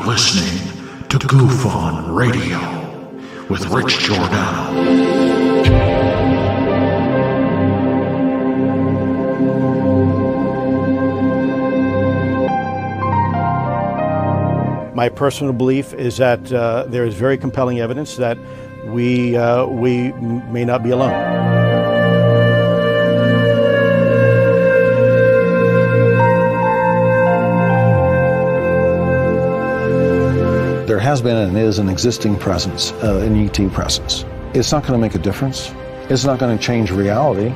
are listening to Goof On Radio with Rich Giordano. My personal belief is that there is very compelling evidence that we may not be alone. There has been and is an existing presence, an ET presence. It's not going to make a difference. It's not going to change reality.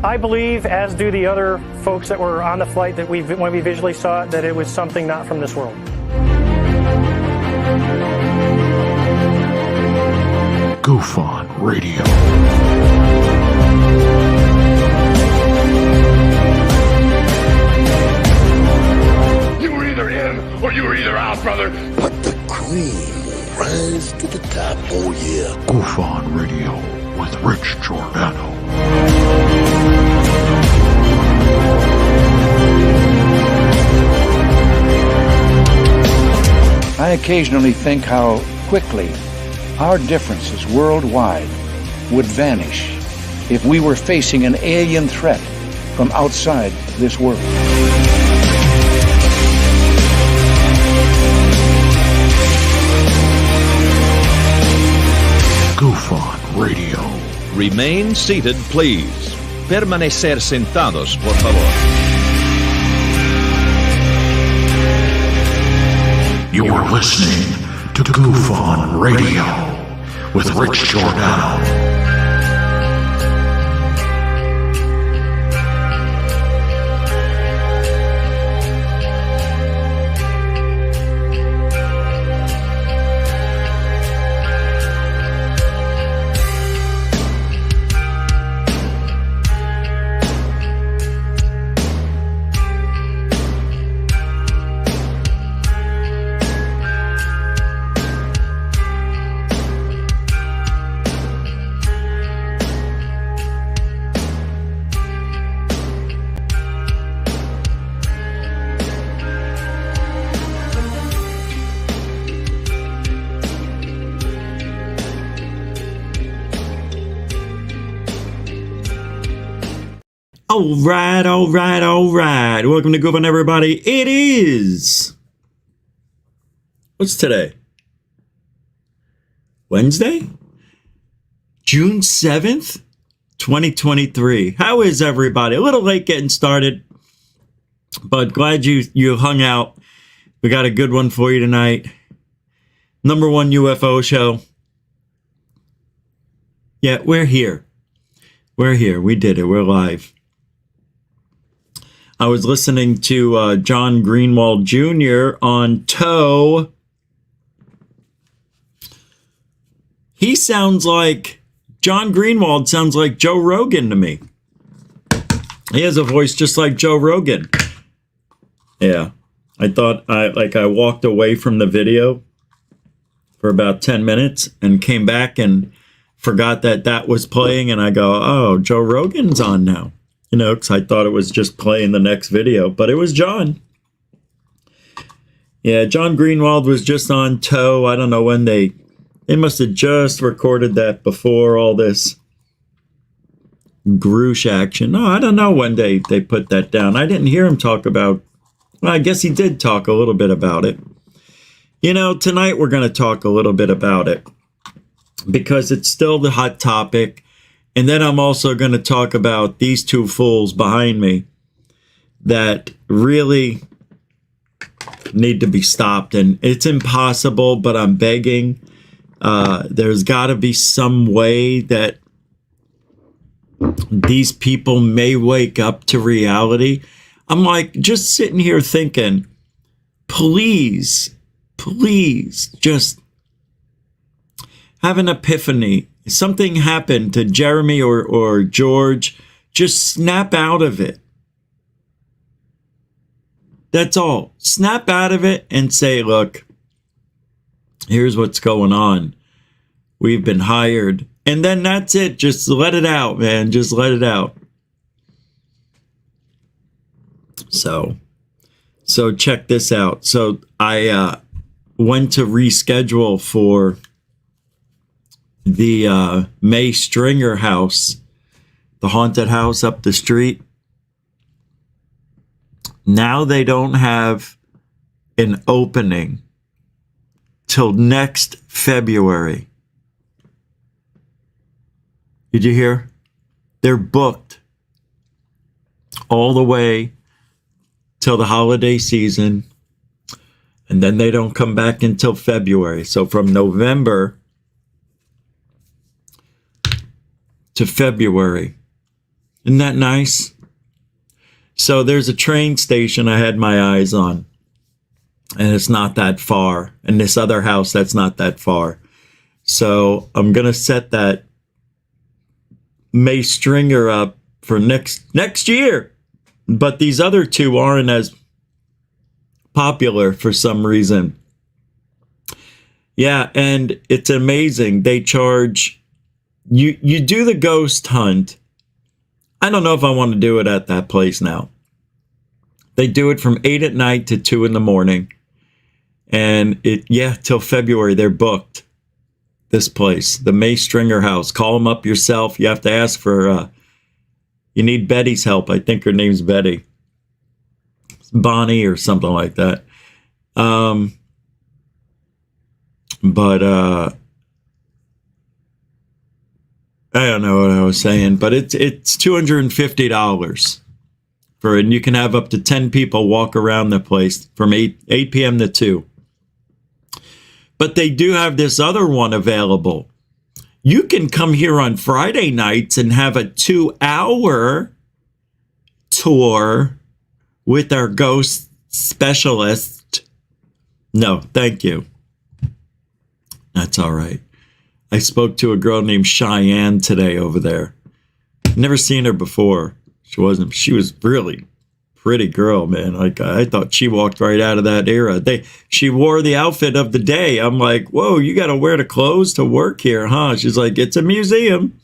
I believe, as do the other folks that were on the flight, that when we visually saw it, that it was something not from this world. Goof On Radio. You were either in or you were either out, brother. But the cream will rise to the top, oh yeah. Goof On Radio with Rich Giordano. I occasionally think how quickly our differences worldwide would vanish if we were facing an alien threat from outside this world. Goof On Radio. Remain seated, please. Permanecer sentados, por favor. You are listening to Goof On Radio with Rich Giordano. All right. Welcome to Goof On, everybody. It is... What's today? Wednesday? June 7th, 2023. How is everybody? A little late getting started, but glad you hung out. We got a good one for you tonight. Number one UFO show. Yeah, we're here. We're here. We did it. We're live. I was listening to John Greenwald Jr. on Toe. John Greenwald sounds like Joe Rogan to me. He has a voice just like Joe Rogan. Yeah. I thought I walked away from the video for about 10 minutes and came back and forgot that was playing, and I go, oh, Joe Rogan's on now. You know, because I thought it was just playing the next video, but it was John. Yeah, John Greenwald was just on Toe. I don't know when they must have just recorded that before all this Groosh action. No, I don't know when they put that down. I didn't hear him talk about, well, I guess he did talk a little bit about it. You know, tonight we're going to talk a little bit about it because it's still the hot topic. And then I'm also going to talk about these two fools behind me that really need to be stopped. And it's impossible, but I'm begging. There's got to be some way that these people may wake up to reality. I'm like just sitting here thinking, please, just have an epiphany. Something happened to Jeremy or George, just snap out of it. That's all. Snap out of it and say, look, here's what's going on. We've been hired And then that's it. Just let it out, man. Just let it out. So check this out. So I went to reschedule for the May Stringer house, the haunted house up the street. Now they don't have an opening till next February. Did you hear? They're booked all the way till the holiday season, and then they don't come back until February. So from November to February. Isn't that nice? So there's a train station I had my eyes on, and it's not that far. And this other house, that's not that far. So I'm going to set that May Stringer up for next year. But these other two aren't as popular for some reason. Yeah, and it's amazing. They charge, you do the ghost hunt. I don't know if I want to do it at that place now. They do it from 8 at night to 2 in the morning. And till February, they're booked. This place, the May Stringer house. Call them up yourself. You have to ask for, you need Betty's help. I think her name's Betty. Bonnie or something like that. I don't know what I was saying, but it's $250 for, and you can have up to 10 people walk around the place from 8 p.m. to 2. But they do have this other one available. You can come here on Friday nights and have a 2-hour tour with our ghost specialist. No, thank you. That's all right. I spoke to a girl named Cheyenne today over there. Never seen her before. She was really pretty girl, man. Like, I thought she walked right out of that era. She wore the outfit of the day. I'm like, whoa, you got to wear the clothes to work here, huh? She's like, it's a museum.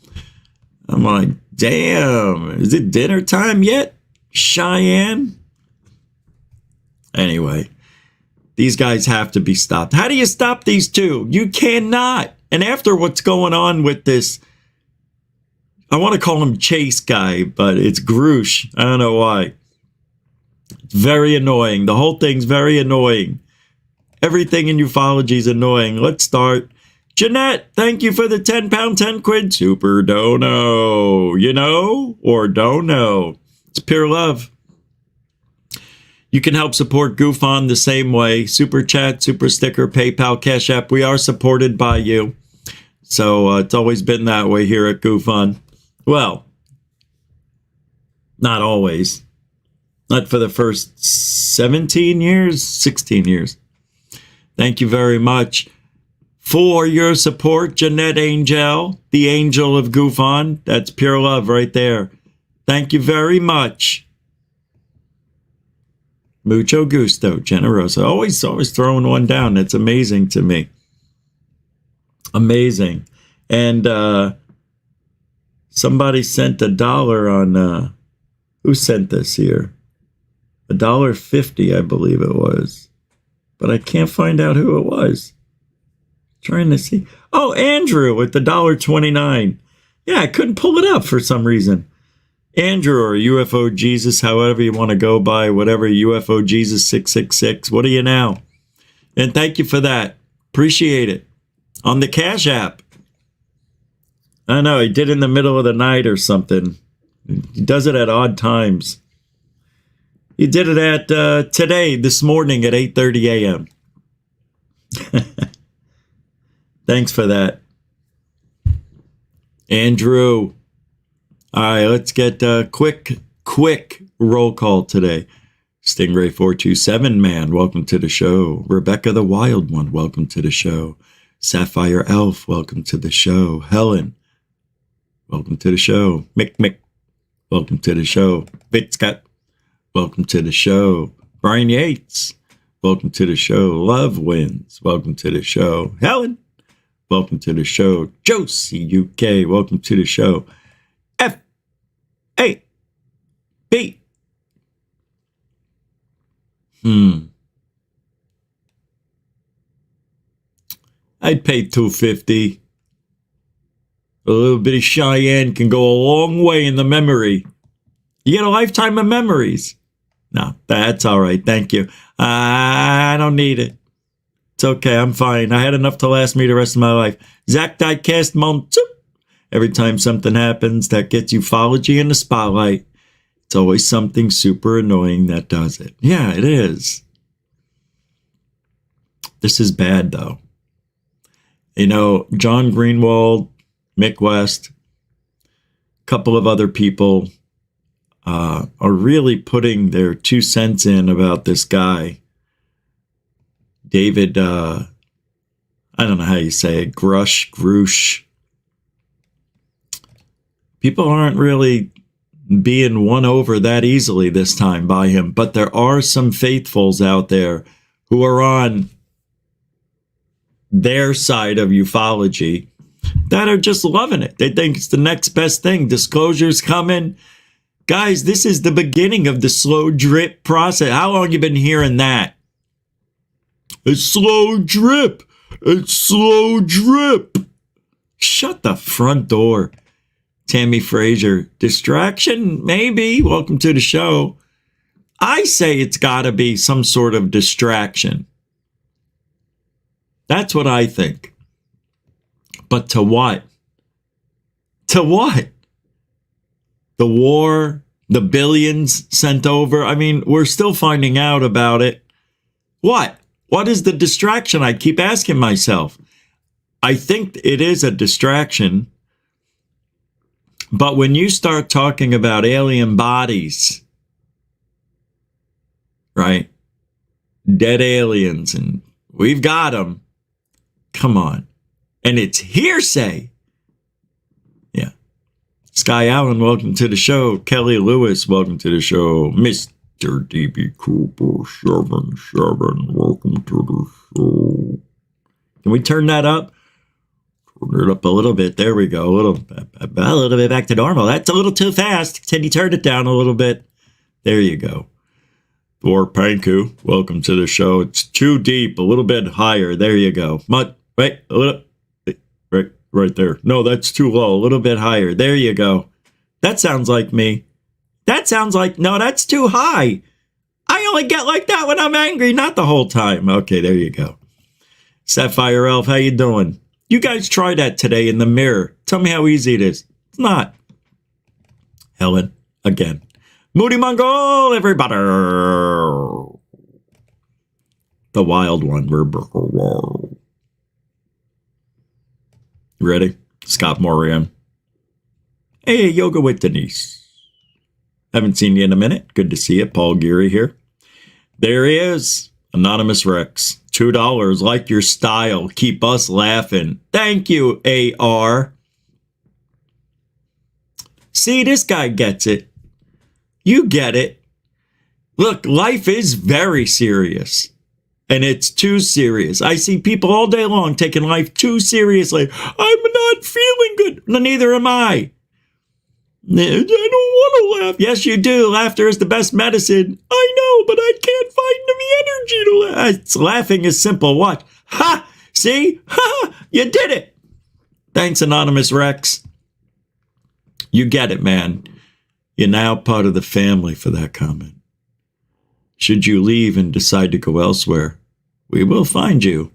I'm like, damn, is it dinner time yet, Cheyenne? Anyway, these guys have to be stopped. How do you stop these two? You cannot. And after what's going on with this, I want to call him Chase guy, but it's Grush. I don't know why. It's very annoying. The whole thing's very annoying. Everything in ufology is annoying. Let's start. Jeanette, thank you for the 10 pound, 10 quid super dono. You know, or don't know. It's pure love. You can help support GoofOn the same way. Super chat, super sticker, PayPal, Cash App. We are supported by you. So it's always been that way here at GoofOn. Well, not always. Not for the first 17 years, 16 years. Thank you very much for your support, Jeanette Angel, the angel of GoofOn. That's pure love right there. Thank you very much. Mucho gusto, generoso. Always throwing one down. That's amazing to me. Amazing. And somebody sent $1 on, who sent this here? $1.50, I believe it was. But I can't find out who it was. Trying to see. Oh, Andrew with the $1.29. Yeah, I couldn't pull it up for some reason. Andrew or UFO Jesus, however you want to go by, whatever, UFO Jesus 666. What are you now? And thank you for that. Appreciate it. On the Cash App. I don't know, he did it in the middle of the night or something. He does it at odd times. He did it at this morning at 8:30 a.m. Thanks for that. Andrew. All right, let's get a quick roll call today. Stingray 427 man, welcome to the show. Rebecca the Wild One, welcome to the show. Sapphire Elf, welcome to the show. Helen, welcome to the show. Mick, welcome to the show. Vic Scott, welcome to the show. Brian Yates, welcome to the show. Love Wins, welcome to the show. Helen, welcome to the show. Josie UK, welcome to the show. FAB. I'd pay $2.50. A little bit of Cheyenne can go a long way in the memory. You get a lifetime of memories. No, that's all right. Thank you. I don't need it. It's okay. I'm fine. I had enough to last me the rest of my life. Zach Diecast Montu. Every time something happens that gets ufology in the spotlight, it's always something super annoying that does it. Yeah, it is. This is bad, though. You know, John Greenwald, Mick West, a couple of other people are really putting their 2 cents in about this guy, David, I don't know how you say it, Grush. People aren't really being won over that easily this time by him, but there are some faithfuls out there who are on their side of ufology that are just loving it. They think it's the next best thing. Disclosure's coming. Guys, this is the beginning of the slow drip process. How long have you been hearing that? It's slow drip. It's slow drip. Shut the front door. Tammy Frazier. Distraction? Maybe. Welcome to the show. I say it's got to be some sort of distraction. That's what I think. But to what? To what? The war, the billions sent over. I mean, we're still finding out about it. What? What is the distraction? I keep asking myself. I think it is a distraction. But when you start talking about alien bodies, right? Dead aliens, and we've got them. Come on. And it's hearsay. Yeah. Sky Allen, welcome to the show. Kelly Lewis, welcome to the show. Mr. D.B. Cooper, 77, welcome to the show. Can we turn that up? Turn it up a little bit. There we go. A little bit back to normal. That's a little too fast. Can you turn it down a little bit? There you go. Thor Panku, welcome to the show. It's too deep. A little bit higher. There you go. Wait, a little. Right there. No, that's too low. A little bit higher. There you go. That sounds like me. That sounds like, no, that's too high. I only get like that when I'm angry, not the whole time. Okay, there you go. Sapphire Elf, how you doing? You guys try that today in the mirror. Tell me how easy it is. It's not. Helen, again. Moody Mongol, everybody. The wild one. Ready? Scott Moran. Hey, Yoga with Denise. Haven't seen you in a minute. Good to see you. Paul Geary here. There he is. Anonymous Rex. $2. Like your style. Keep us laughing. Thank you, AR. See, this guy gets it. You get it. Look, life is very serious. And it's too serious. I see people all day long taking life too seriously. I'm not feeling good. No, neither am I. I don't want to laugh. Yes, you do. Laughter is the best medicine. I know, but I can't find the energy to laugh. Laughing is simple. What? Ha! See? Ha! You did it. Thanks, Anonymous Rex. You get it, man. You're now part of the family for that comment. Should you leave and decide to go elsewhere, we will find you.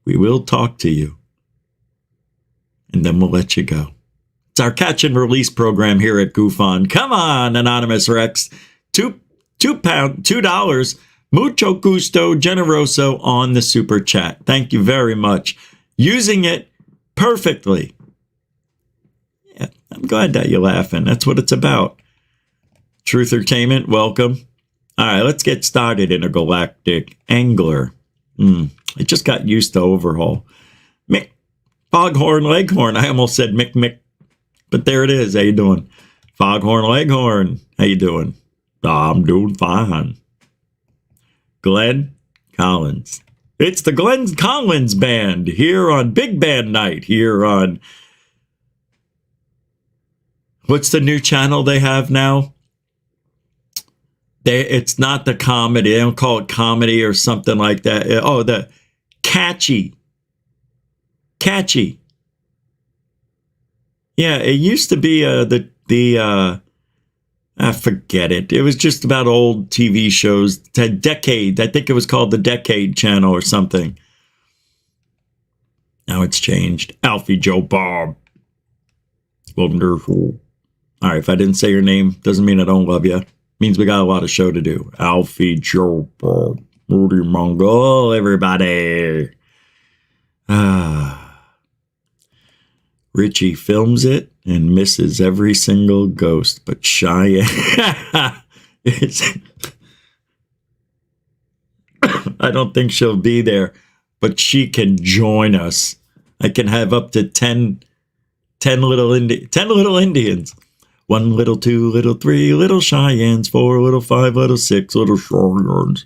We will talk to you. And then we'll let you go. It's our catch and release program here at Goof On. Come on, Anonymous Rex. $2. Mucho gusto, generoso on the super chat. Thank you very much. Using it perfectly. Yeah, I'm glad that you're laughing. That's what it's about. Truthertainment, welcome. All right, let's get started, Intergalactic Angler. I just got used to overhaul. Mick, Foghorn Leghorn. I almost said Mick. But there it is. How you doing? Foghorn Leghorn. How you doing? I'm doing fine. Glenn Collins. It's the Glenn Collins Band here on Big Band Night, here on... What's the new channel they have now? It's not the comedy. They don't call it comedy or something like that. Oh, the Catchy. Yeah, it used to be I forget it. It was just about old TV shows. Decade. I think it was called the Decade Channel or something. Now it's changed. Alfie Joe Bob. Wonderful. All right, if I didn't say your name, doesn't mean I don't love you. Means we got a lot of show to do. Alfie Joe Bob. Rudy Mongol, everybody. Richie films it and misses every single ghost, but Cheyenne... I don't think she'll be there, but she can join us. I can have up to 10 little Indians. 1 little, 2 little, 3 little Cheyennes, 4 little, 5 little, 6 little Cheyennes,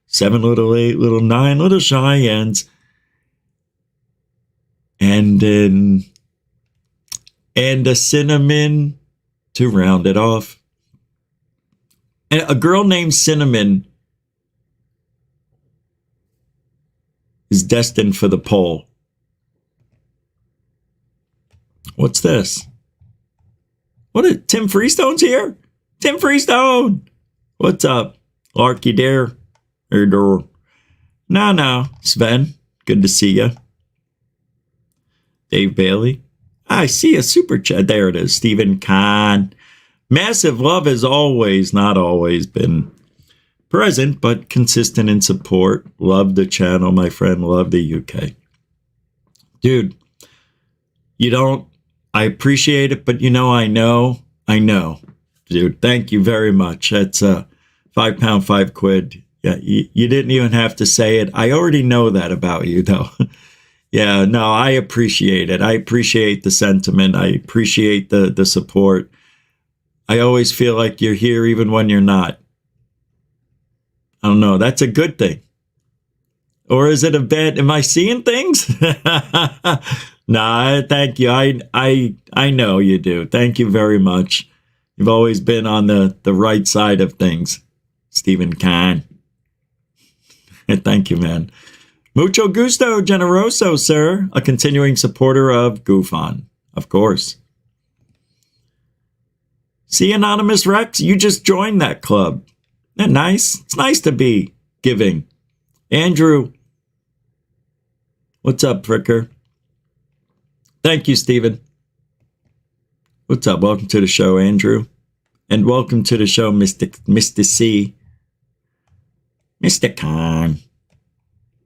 7 little, 8 little, 9 little Cheyennes, and a cinnamon to round it off. And a girl named Cinnamon is destined for the pole. What's this? Tim Freestone's here? Tim Freestone! What's up? Larky there? Hey, door. No. Sven, good to see you. Dave Bailey. I see a super chat. There it is. Stephen Kahn. Massive love has always, not always, been present, but consistent in support. Love the channel, my friend. Love the UK. Dude, I appreciate it, but I know. Dude, thank you very much. That's £5, £5. Yeah, you didn't even have to say it. I already know that about you, though. Yeah, no, I appreciate it. I appreciate the sentiment. I appreciate the support. I always feel like you're here even when you're not. I don't know. That's a good thing. Or is it a bad? Am I seeing things? Nah, thank you. I know you do. Thank you very much. You've always been on the right side of things, Stephen Kahn. Thank you, man. Mucho gusto, generoso, sir. A continuing supporter of Goof On, of course. See, Anonymous Rex, you just joined that club. Isn't that nice? It's nice to be giving. Andrew. What's up, Fricker? Thank you, Stephen. What's up? Welcome to the show, Andrew. And welcome to the show, Mr. C. Mr. Khan.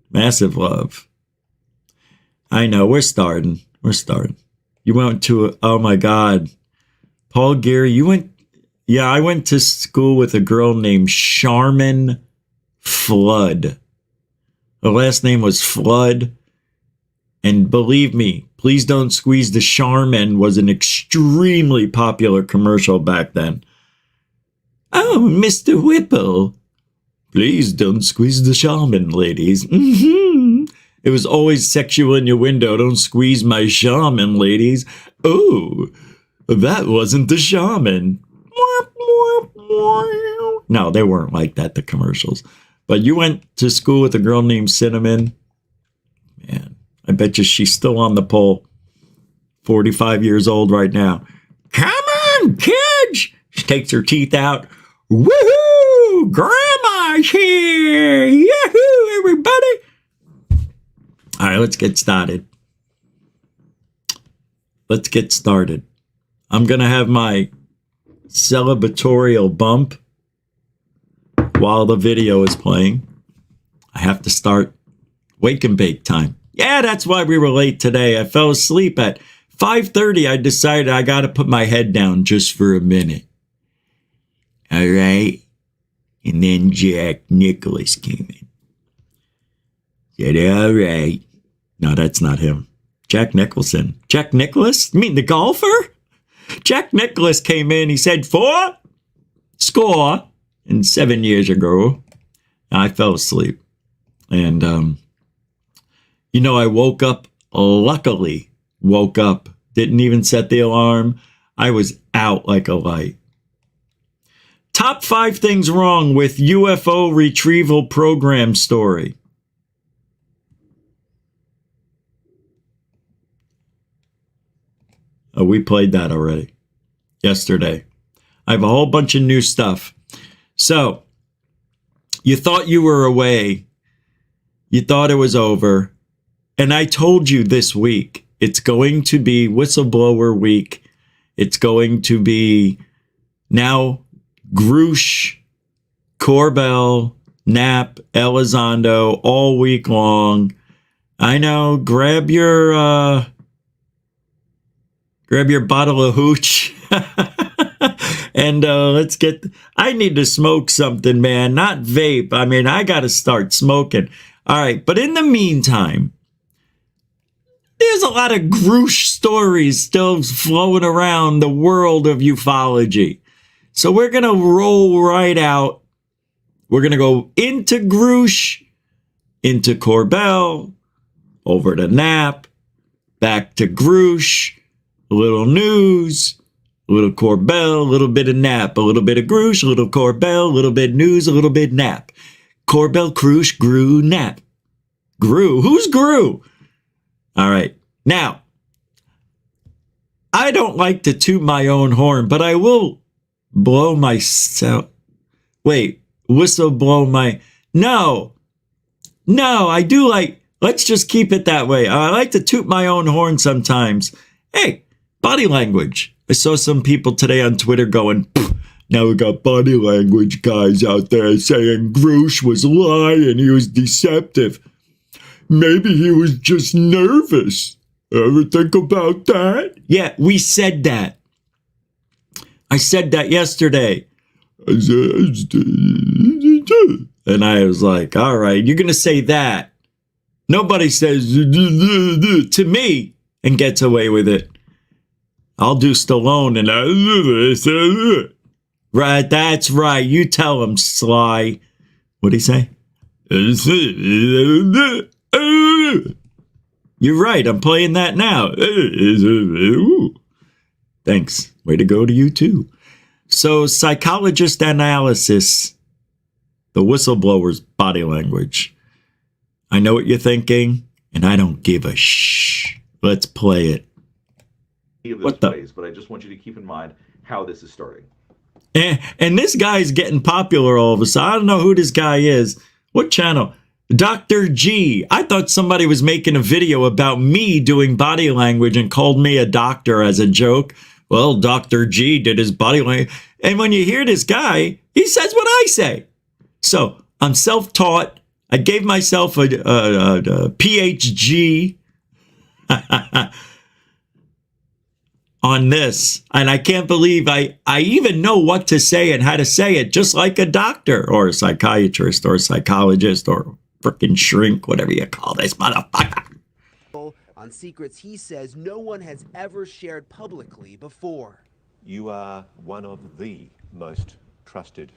Massive love. I know, we're starting. You went to, oh my God. Paul Geary, you went, yeah, I went to school with a girl named Charmin Flood. Her last name was Flood. And believe me, Please Don't Squeeze the Charmin was an extremely popular commercial back then. Oh, Mr. Whipple. Please don't squeeze the Charmin, ladies. Mm-hmm. It was always sexual innuendo. Don't squeeze my Charmin, ladies. Oh, that wasn't the Charmin. No, they weren't like that, the commercials. But you went to school with a girl named Cinnamon. Man, I bet you she's still on the pole. 45 years old right now. Come on, kids! She takes her teeth out. Woohoo! Grandma's here! Yahoo, everybody! All right, let's get started. I'm going to have my celebratorial bump while the video is playing. I have to start wake and bake time. Yeah, that's why we were late today. I fell asleep at 5:30. I decided I got to put my head down just for a minute. All right. And then Jack Nicholas came in. Said, all right. No, that's not him. Jack Nicholson. Jack Nicholas? You mean the golfer? Jack Nicholas came in. He said, 4 and 7 years ago. I fell asleep. And You know, I woke up, luckily woke up, didn't even set the alarm. I was out like a light. Top 5 things wrong with UFO retrieval program story. Oh, we played that already yesterday. I have a whole bunch of new stuff. So, you thought you were away. You thought it was over. And I told you this week, it's going to be Whistleblower Week. It's going to be now Grush, Corbell, Knapp, Elizondo all week long. I know, grab your bottle of hooch and let's get, I need to smoke something, man, not vape. I mean, I got to start smoking. All right. But in the meantime, there's a lot of Grush stories still flowing around the world of ufology. So we're going to roll right out. We're going to go into Grush, into Corbell, over to Knapp, back to Grush, a little news, a little Corbell, a little bit of Knapp, a little bit of Grush, a little Corbell, a little bit news, a little bit Knapp. Corbell, Grush, Grew, Knapp. Grew? Who's Grew? All right. Now, I don't like to toot my own horn, but I will blow myself. Wait, whistle blow my. No, I do like. Let's just keep it that way. I like to toot my own horn sometimes. Hey, body language. I saw some people today on Twitter going, now we got body language guys out there saying Grush was lying. He was deceptive. Maybe he was just nervous. Ever think about that? Yeah, we said that. I said that yesterday. And I was like, all right, you're going to say that. Nobody says to me and gets away with it. I'll do Stallone and right, that's right. You tell him, Sly. What'd he say? You're right. I'm playing that now. Thanks. Way to go to you too. So, psychologist analysis, the whistleblower's body language. I know what you're thinking, and I don't give a shh. Let's play it. What the? Plays, but I just want you to keep in mind how this is starting. And this guy's getting popular all of a sudden. I don't know who this guy is. What channel? Dr. G. I thought somebody was making a video about me doing body language and called me a doctor as a joke. Well, Dr. G did his body language. And when you hear this guy, he says what I say. So I'm self-taught. I gave myself a PhD on this. And I can't believe I even know what to say and how to say it, just like a doctor or a psychiatrist or a psychologist or frickin' shrink, whatever you call this motherfucker. On secrets he says no one has ever shared publicly before. You are one of the most trusted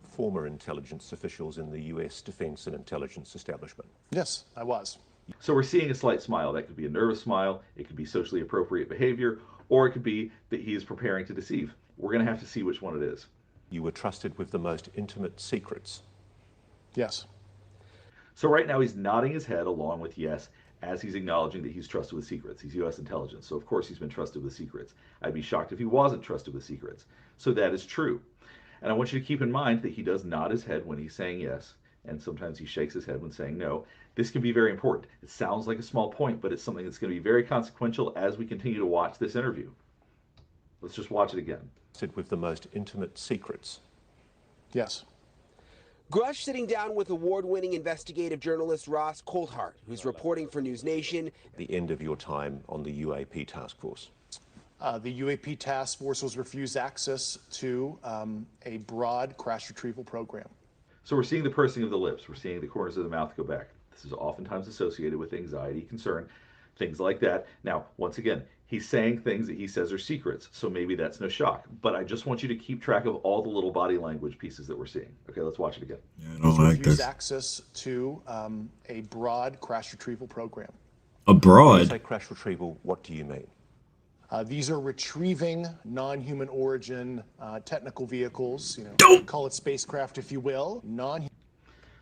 former intelligence officials in the U.S. defense and intelligence establishment. Yes, I was. So we're seeing a slight smile. That could be a nervous smile. It could be socially appropriate behavior, or it could be that he is preparing to deceive. We're going to have to see which one it is. You were trusted with the most intimate secrets. Yes. So right now he's nodding his head along with yes, as he's acknowledging that he's trusted with secrets. He's U.S. intelligence, so of course he's been trusted with secrets. I'd be shocked if he wasn't trusted with secrets. So that is true. And I want you to keep in mind that he does nod his head when he's saying yes, and sometimes he shakes his head when saying no. This can be very important. It sounds like a small point, but it's something that's going to be very consequential as we continue to watch this interview. Let's just watch it again. With the most intimate secrets. Yes. Grush sitting down with award-winning investigative journalist Ross Coulthart, who's reporting for NewsNation. The end of your time on the UAP task force. The UAP task force was refused access to a broad crash retrieval program. So we're seeing the pursing of the lips. We're seeing the corners of the mouth go back. This is oftentimes associated with anxiety, concern. things like that. Now, once again, he's saying things that he says are secrets, so maybe that's no shock. But I just want you to keep track of all the little body language pieces that we're seeing. Okay, let's watch it again. Yeah, I don't like this. Access to a broad crash retrieval program. A broad? When you say crash retrieval, what do you mean? These are retrieving non-human origin technical vehicles. You know, call it spacecraft if you will.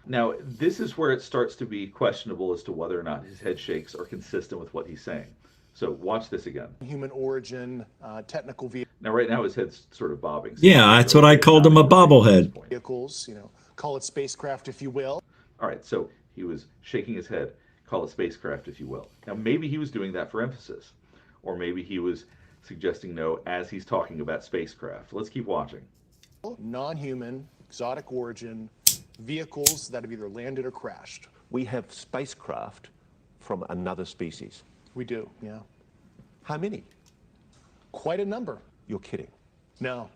Now, this is where it starts to be questionable as to whether or not his head shakes are consistent with what he's saying. So watch this again. Human origin technical vehicles. Now, right now his head's sort of bobbing. Yeah, that's what I called him, a bobblehead. Vehicles, you know, call it spacecraft if you will. All right, so he was shaking his head. Call it spacecraft if you will. Now, maybe he was doing that for emphasis. Or maybe he was suggesting no as he's talking about spacecraft. Let's keep watching. Non-human, exotic origin vehicles that have either landed or crashed. We have spacecraft from another species. We do, yeah. How many? Quite a number. You're kidding. No.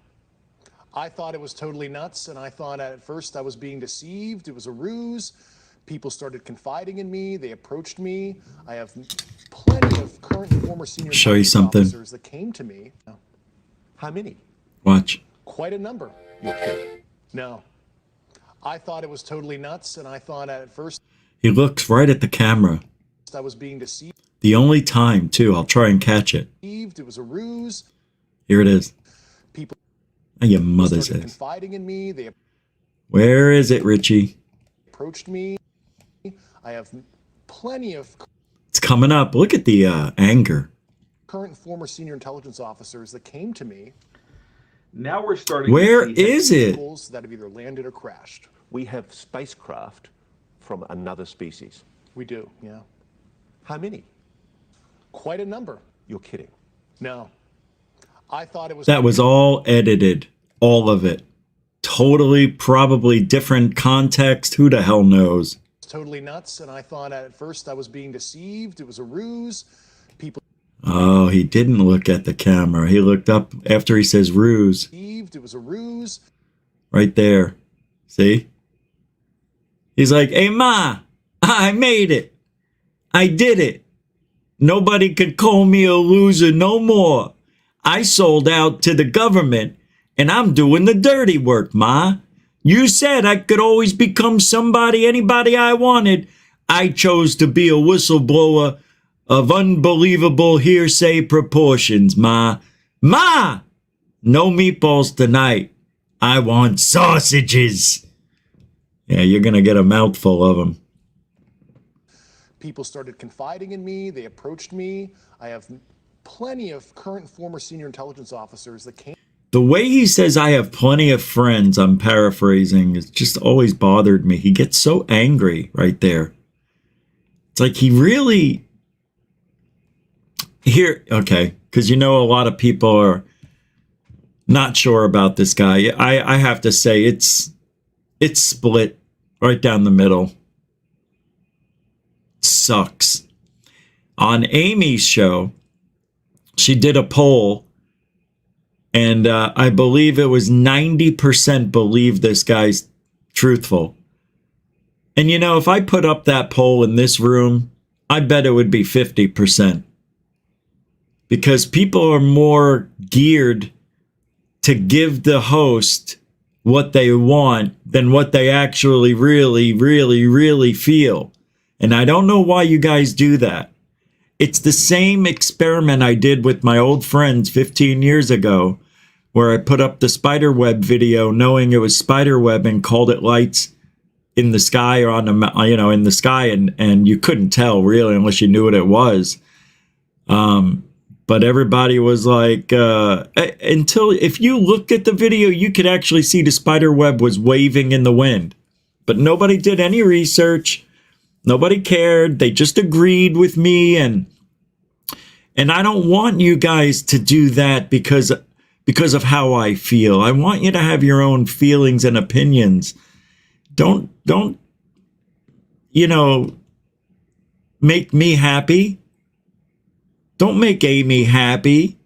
I thought it was totally nuts, and I thought at first I was being deceived. It was a ruse. People started confiding in me. They approached me. I have plenty of current and former senior show you something officers that came to me. How many? Watch. Quite a number. You're kidding. No. I thought it was totally nuts, and I thought at first He looks right at the camera. I was being deceived. The only time, too. I'll try and catch it. It was a ruse. Here it is. People and your mother's started ass. confiding in me. They Where is it, Richie? approached me. I have plenty of It's coming up. Look at the anger. current and former senior intelligence officers that came to me. Now we're starting. Where to see is it? Vehicles that have either landed or crashed. We have spacecraft from another species. We do, yeah. How many? Quite a number. You're kidding. No. I thought it was... That was all edited. All of it. Totally, probably different context. Who the hell knows? totally nuts, and I thought at first I was being deceived. It was a ruse. People... Oh, he didn't look at the camera. He looked up after he says ruse. It was a ruse. Right there. See? He's like, hey, Ma, I made it. I did it. Nobody could call me a loser no more. I sold out to the government, and I'm doing the dirty work, Ma. You said I could always become somebody, anybody I wanted. I chose to be a whistleblower of unbelievable hearsay proportions, Ma. Ma! No meatballs tonight. I want sausages. Yeah, you're going to get a mouthful of them. People started confiding in me. They approached me. I have plenty of current and former senior intelligence officers that came. The way he says, I have plenty of friends, I'm paraphrasing, it's just always bothered me. He gets so angry right there. It's like he really... Here, okay, because you know a lot of people are not sure about this guy. I have to say, it's split right down the middle. Sucks. On Amy's show, she did a poll, and I believe it was 90% believe this guy's truthful. And you know, if I put up that poll in this room, I bet it would be 50%. Because people are more geared to give the host what they want than what they actually really feel. And I don't know why you guys do that. It's the same experiment I did with my old friends 15 years ago, where I put up the spiderweb video knowing it was spiderweb and called it lights in the sky or on the, in the sky, and you couldn't tell really unless you knew what it was. But everybody was like, if you looked at the video, you could actually see the spider web was waving in the wind. But nobody did any research. Nobody cared. They just agreed with me. And I don't want you guys to do that because of how I feel. I want you to have your own feelings and opinions. Don't, make me happy. Don't make Amy happy.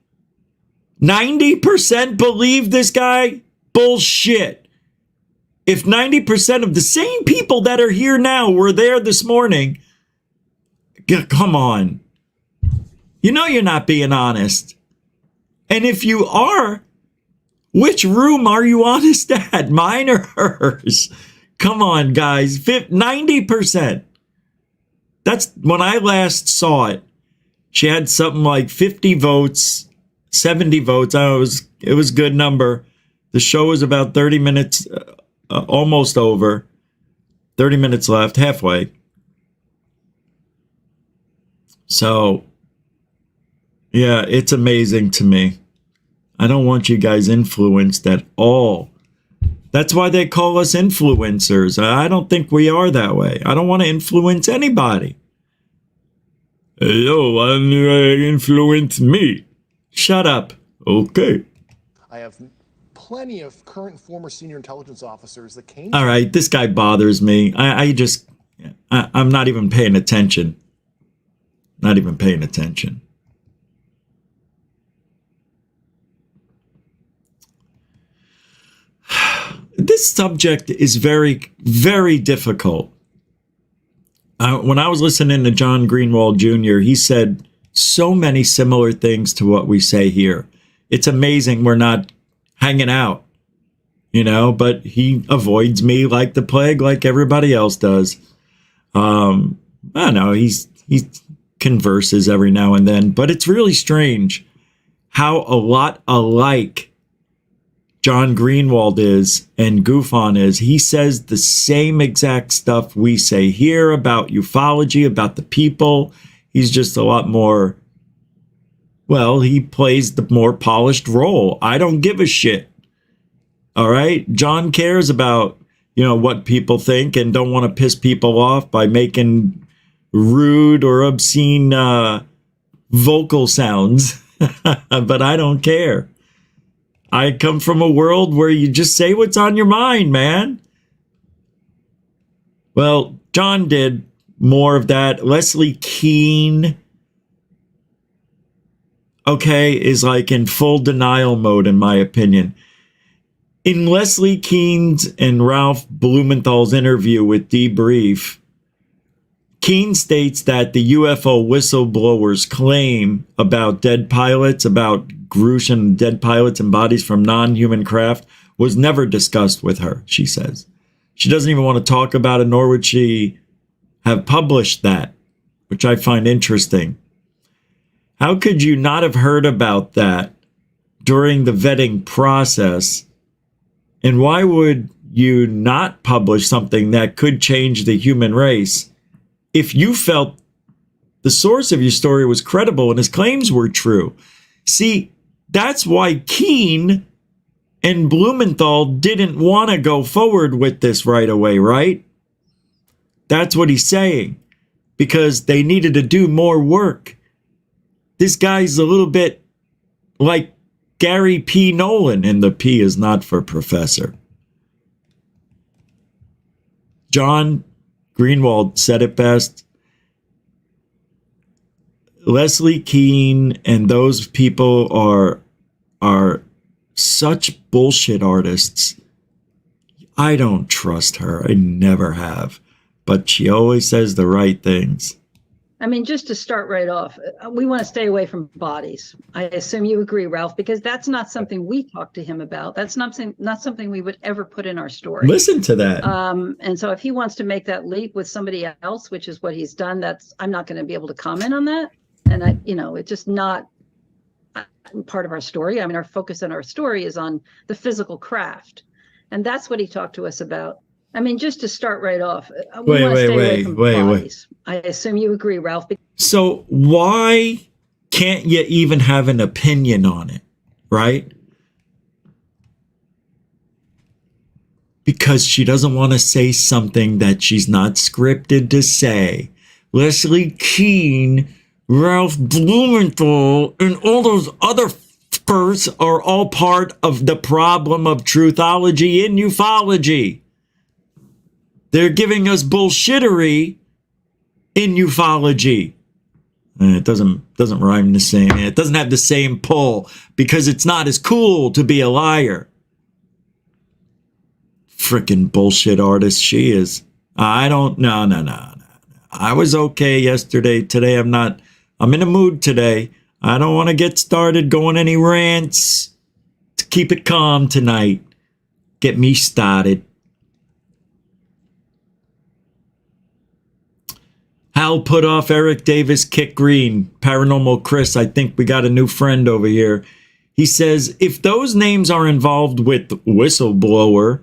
90% believe this guy? Bullshit. If 90% of the same people that are here now were there this morning, come on. You know you're not being honest. And if you are, which room are you honest at? Mine or hers? Come on, guys. 90%. That's when I last saw it. She had something like 50 votes, 70 votes. It was a good number. The show was about 30 minutes, almost over. 30 minutes left, halfway. So, yeah, it's amazing to me. I don't want you guys influenced at all. That's why they call us influencers. I don't think we are that way. I don't want to influence anybody. Yo, influence me. Shut up. Okay. I have plenty of current and former senior intelligence officers that came. All right, this guy bothers me. I'm not even paying attention. Not even paying attention. This subject is very, very difficult. When I was listening to John Greenwald Jr., he said so many similar things to what we say here. It's amazing we're not hanging out, but he avoids me like the plague, like everybody else does. I don't know, he converses every now and then, but it's really strange how a lot alike John Greenwald is and Goofon is. He says the same exact stuff we say here about ufology, about the people. He's just a lot more, well, he plays the more polished role. I don't give a shit. All right? John cares about, what people think and don't want to piss people off by making rude or obscene vocal sounds. But I don't care. I come from a world where you just say what's on your mind, man. Well, John did more of that. Leslie Kean, is like in full denial mode, in my opinion. In Leslie Kean's and Ralph Blumenthal's interview with Debrief, Kean states that the UFO whistleblowers' claim about dead pilots, about gruesome dead pilots and bodies from non-human craft was never discussed with her, she says. She doesn't even want to talk about it, nor would she have published that, which I find interesting. How could you not have heard about that during the vetting process? And why would you not publish something that could change the human race if you felt the source of your story was credible and his claims were true? See, that's why Kean and Blumenthal didn't want to go forward with this right away, right? That's what he's saying, because they needed to do more work. This guy's a little bit like Gary P. Nolan, and the P is not for professor. John Greenwald said it best. Leslie Kean and those people are such bullshit artists. I don't trust her. I never have. But she always says the right things. I mean, just to start right off, we want to stay away from bodies. I assume you agree, Ralph, because that's not something we talk to him about. That's not something we would ever put in our story. Listen to that. And so if he wants to make that leap with somebody else, which is what he's done, I'm not going to be able to comment on that. And it's just not part of our story. I mean, our focus in our story is on the physical craft. And that's what he talked to us about. I mean, just to start right off, we want to stay away from bodies. I assume you agree, Ralph. So why can't you even have an opinion on it, right? Because she doesn't want to say something that she's not scripted to say. Leslie Kean, Ralph Blumenthal, and all those other fuckers are all part of the problem of truthology in ufology. They're giving us bullshittery in ufology. It doesn't rhyme the same. It doesn't have the same pull because it's not as cool to be a liar. Frickin' bullshit artist she is. No. I was okay yesterday. Today I'm not I'm in a mood today. I don't want to get started going any rants. To keep it calm tonight. Get me started. Hal put off Eric Davis, Kit Green, Paranormal Chris. I think we got a new friend over here. He says, if those names are involved with whistleblower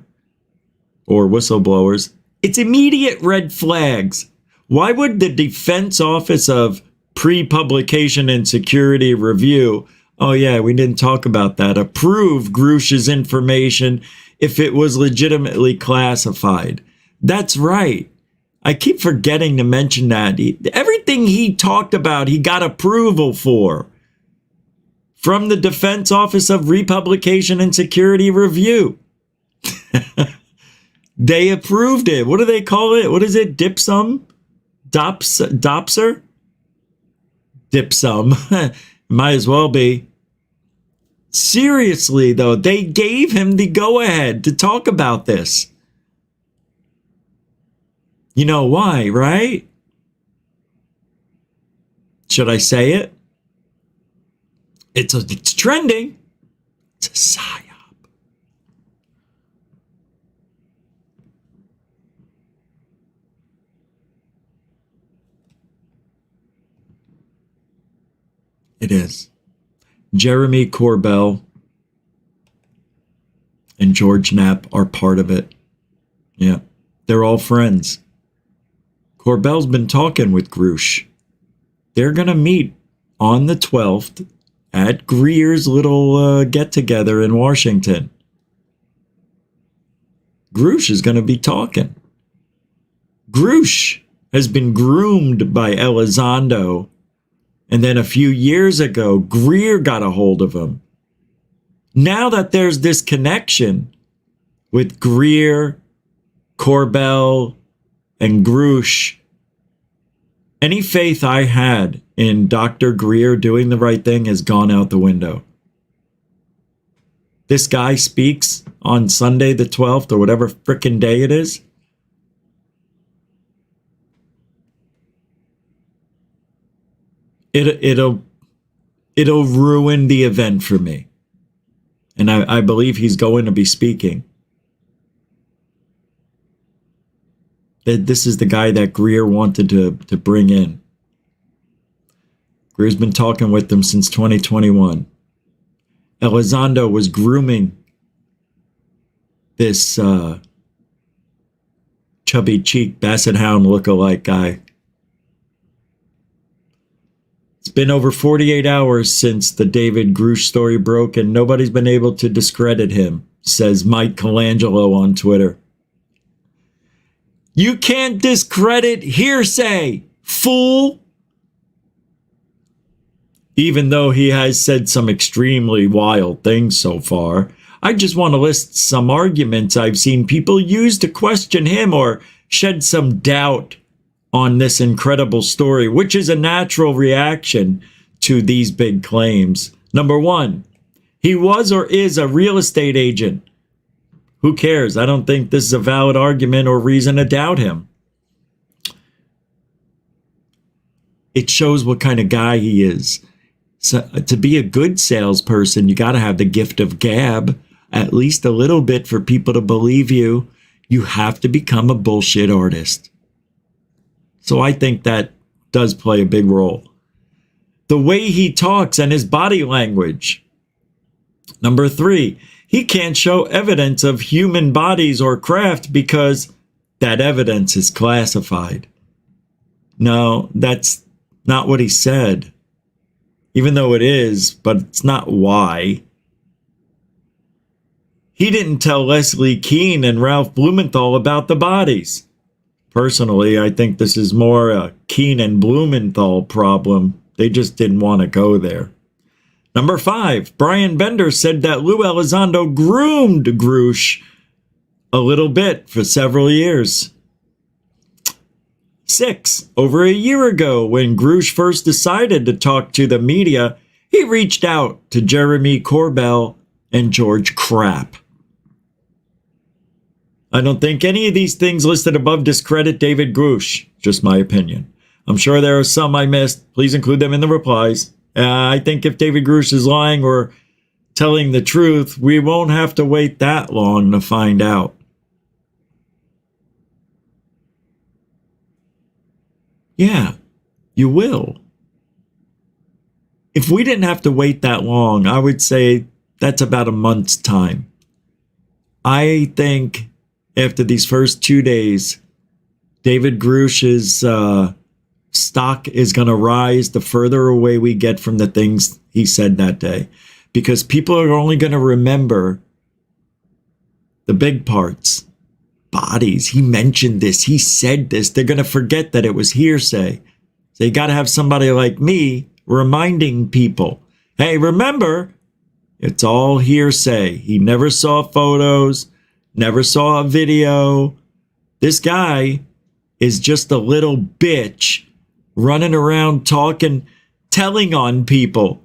or whistleblowers, it's immediate red flags. Why would the Defense Office of Pre-Publication and Security Review, oh yeah, we didn't talk about that, approve Grush's information if it was legitimately classified? That's right. I keep forgetting to mention that. Everything he talked about, he got approval for. From the Defense Office of Republication and Security Review. They approved it. What do they call it? What is it? Dipsum? Dopser? Dipsum. Might as well be. Seriously, though, they gave him the go-ahead to talk about this. You know why, right? Should I say it? It's trending. It's a psyop. It is. Jeremy Corbell and George Knapp are part of it. Yeah, they're all friends. Corbell's been talking with Grush. They're going to meet on the 12th at Greer's little get-together in Washington. Grush is going to be talking. Grush has been groomed by Elizondo, and then a few years ago, Greer got a hold of him. Now that there's this connection with Greer, Corbell, and Grush, any faith I had in Dr. Greer doing the right thing has gone out the window. This guy speaks on Sunday the 12th or whatever frickin' day it is. It'll ruin the event for me. And I believe he's going to be speaking. This is the guy that Greer wanted to bring in. Greer's been talking with them since 2021. Elizondo was grooming this chubby cheek basset hound lookalike guy. It's been over 48 hours since the David Grush story broke, and nobody's been able to discredit him, says Mike Colangelo on Twitter. You can't discredit hearsay, fool! Even though he has said some extremely wild things so far, I just want to list some arguments I've seen people use to question him or shed some doubt on this incredible story, which is a natural reaction to these big claims. Number one, he was or is a real estate agent. Who cares? I don't think this is a valid argument or reason to doubt him. It shows what kind of guy he is. So, to be a good salesperson, you got to have the gift of gab, at least a little bit for people to believe you. You have to become a bullshit artist. So I think that does play a big role. The way he talks and his body language. Number three, he can't show evidence of human bodies or craft because that evidence is classified. No, that's not what he said. Even though it is, but it's not why. He didn't tell Leslie Kean and Ralph Blumenthal about the bodies. Personally, I think this is more a Kean and Blumenthal problem. They just didn't want to go there. Number five, Brian Bender said that Lou Elizondo groomed Grush a little bit for several years. 6, over a year ago, when Grush first decided to talk to the media, he reached out to Jeremy Corbell and George Knapp. I don't think any of these things listed above discredit David Grush, just my opinion. I'm sure there are some I missed. Please include them in the replies. I think if David Grush is lying or telling the truth, we won't have to wait that long to find out. Yeah, you will. If we didn't have to wait that long, I would say that's about a month's time. I think after these first 2 days, David Grush's stock is going to rise the further away we get from the things he said that day. Because people are only going to remember the big parts. Bodies. He mentioned this. He said this. They're going to forget that it was hearsay. So you got to have somebody like me reminding people, hey, remember, it's all hearsay. He never saw photos, never saw a video. This guy is just a little bitch running around talking, telling on people.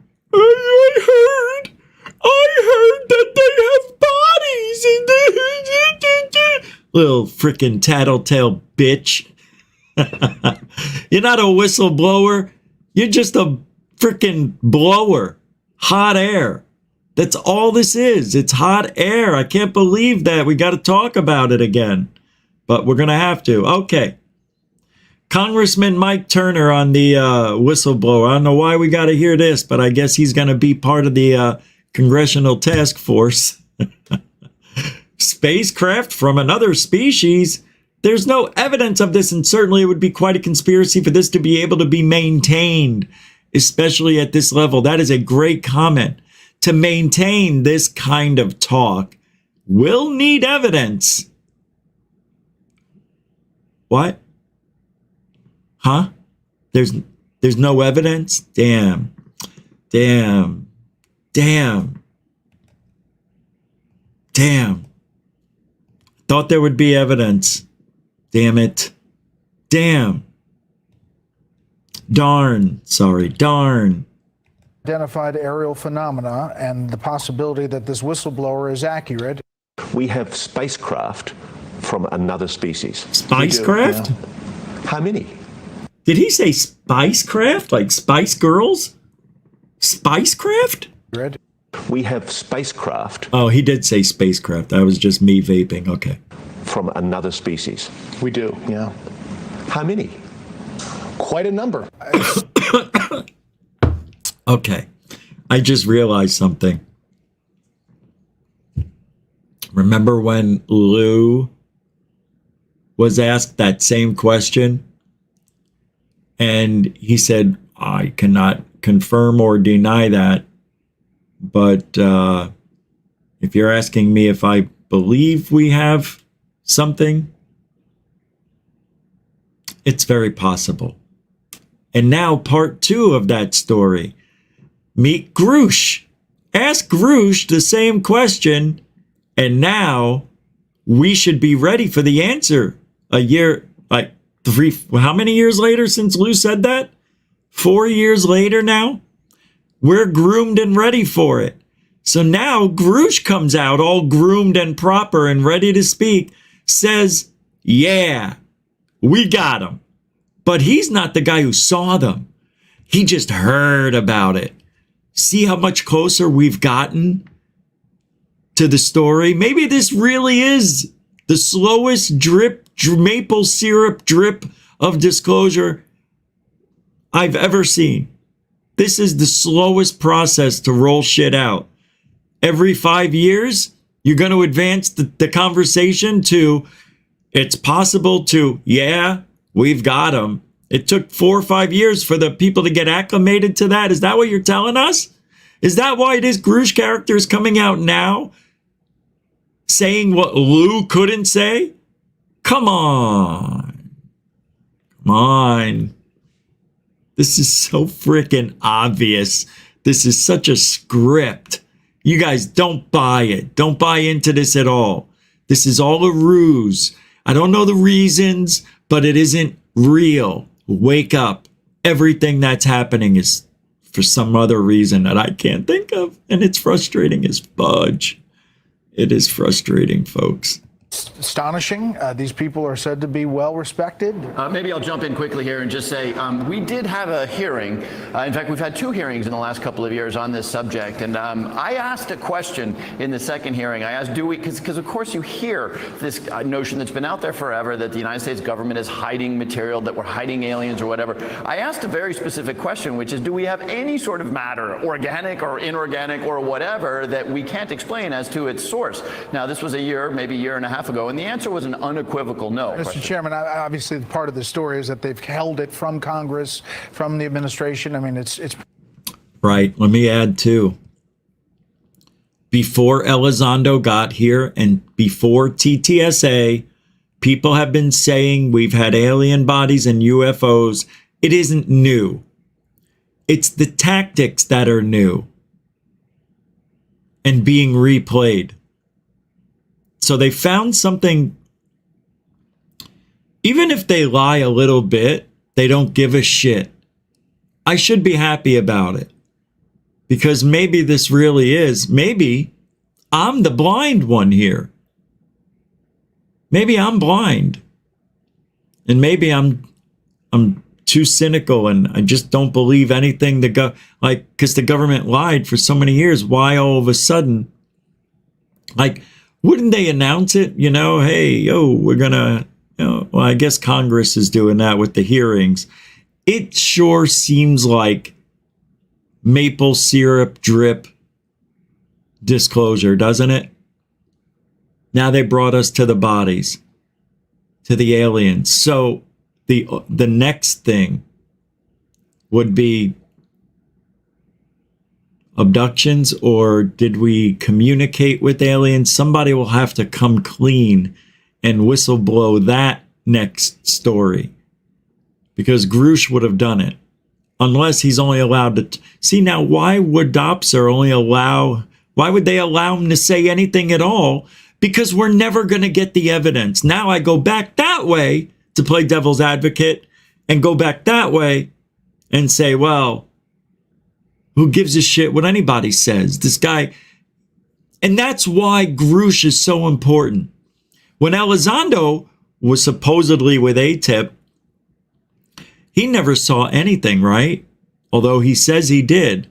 I heard that they have bodies. Little freaking tattletale bitch. You're not a whistleblower. You're just a freaking blower. Hot air. That's all this is. It's hot air. I can't believe that. We got to talk about it again. But we're going to have to. Okay. Congressman Mike Turner on the whistleblower. I don't know why we got to hear this, but I guess he's going to be part of the Congressional task force. Spacecraft from another species. There's no evidence of this, and certainly it would be quite a conspiracy for this to be able to be maintained, especially at this level. That is a great comment. To maintain this kind of talk, we'll need evidence. What? Huh? There's no evidence? Damn. Thought there would be evidence. Damn it. Damn. Darn. Sorry. Darn. Identified aerial phenomena and the possibility that this whistleblower is accurate. We have spacecraft from another species. Spicecraft? Yeah. How many? Did he say spicecraft? Like Spice Girls? Spicecraft? We have spacecraft. Oh, he did say spacecraft. That was just me vaping. Okay. From another species. We do, yeah. How many? Quite a number. Okay. I just realized something. Remember when Lou was asked that same question? And he said, I cannot confirm or deny that. But if you're asking me if I believe we have something, it's very possible. And now part 2 of that story. Meet Grush. Ask Grush the same question, and now we should be ready for the answer. A year, like 3, how many years later since Lou said that? 4 years later now? We're groomed and ready for it. So now Grush comes out all groomed and proper and ready to speak, says, yeah, we got him. But he's not the guy who saw them. He just heard about it. See how much closer we've gotten to the story? Maybe this really is the slowest drip, maple syrup drip of disclosure I've ever seen. This is the slowest process to roll shit out. Every 5 years, you're going to advance the conversation to, it's possible to, yeah, we've got them. It took 4 or 5 years for the people to get acclimated to that. Is that what you're telling us? Is that why this Grush character is coming out now? Saying what Lou couldn't say? Come on. Come on. This is so freaking obvious. This is such a script. You guys don't buy it. Don't buy into this at all. This is all a ruse. I don't know the reasons, but it isn't real. Wake up. Everything that's happening is for some other reason that I can't think of. And it's frustrating as fudge. It is frustrating, folks. astonishing. These people are said to be well respected. Maybe I'll jump in quickly here and just say we did have a hearing. In fact, we've had 2 hearings in the last couple of years on this subject. And I asked a question in the second hearing. I asked, do we, because of course you hear this notion that's been out there forever that the United States government is hiding material, that we're hiding aliens or whatever. I asked a very specific question, which is, do we have any sort of matter, organic or inorganic or whatever, that we can't explain as to its source? Now, this was a year, maybe a year and a half ago, and the answer was an unequivocal no. Mr. Chairman, obviously part of the story is that they've held it from Congress, from the administration. I mean, it's right. Let me add too. Before Elizondo got here and before TTSA, people have been saying we've had alien bodies and UFOs. It isn't new. It's the tactics that are new and being replayed. So they found something. Even if they lie a little bit, they don't give a shit. I should be happy about it. Because maybe this really is. Maybe I'm the blind one here. Maybe I'm blind. And maybe I'm too cynical and I just don't believe anything because the government lied for so many years. Why all of a sudden, wouldn't they announce it? Hey, we're gonna, well, I guess Congress is doing that with the hearings. It sure seems like maple syrup drip disclosure, doesn't it? Now they brought us to the bodies, to the aliens. So the next thing would be abductions, or did we communicate with aliens? Somebody will have to come clean and whistleblow that next story, because Grush would have done it, unless he's only allowed to see. Now, why would Dopser why would they allow him to say anything at all? Because we're never going to get the evidence. Now I go back that way to play devil's advocate and go back that way and say, well, who gives a shit what anybody says? This guy. And that's why Grush is so important. When Elizondo was supposedly with ATIP, he never saw anything, right? Although he says he did,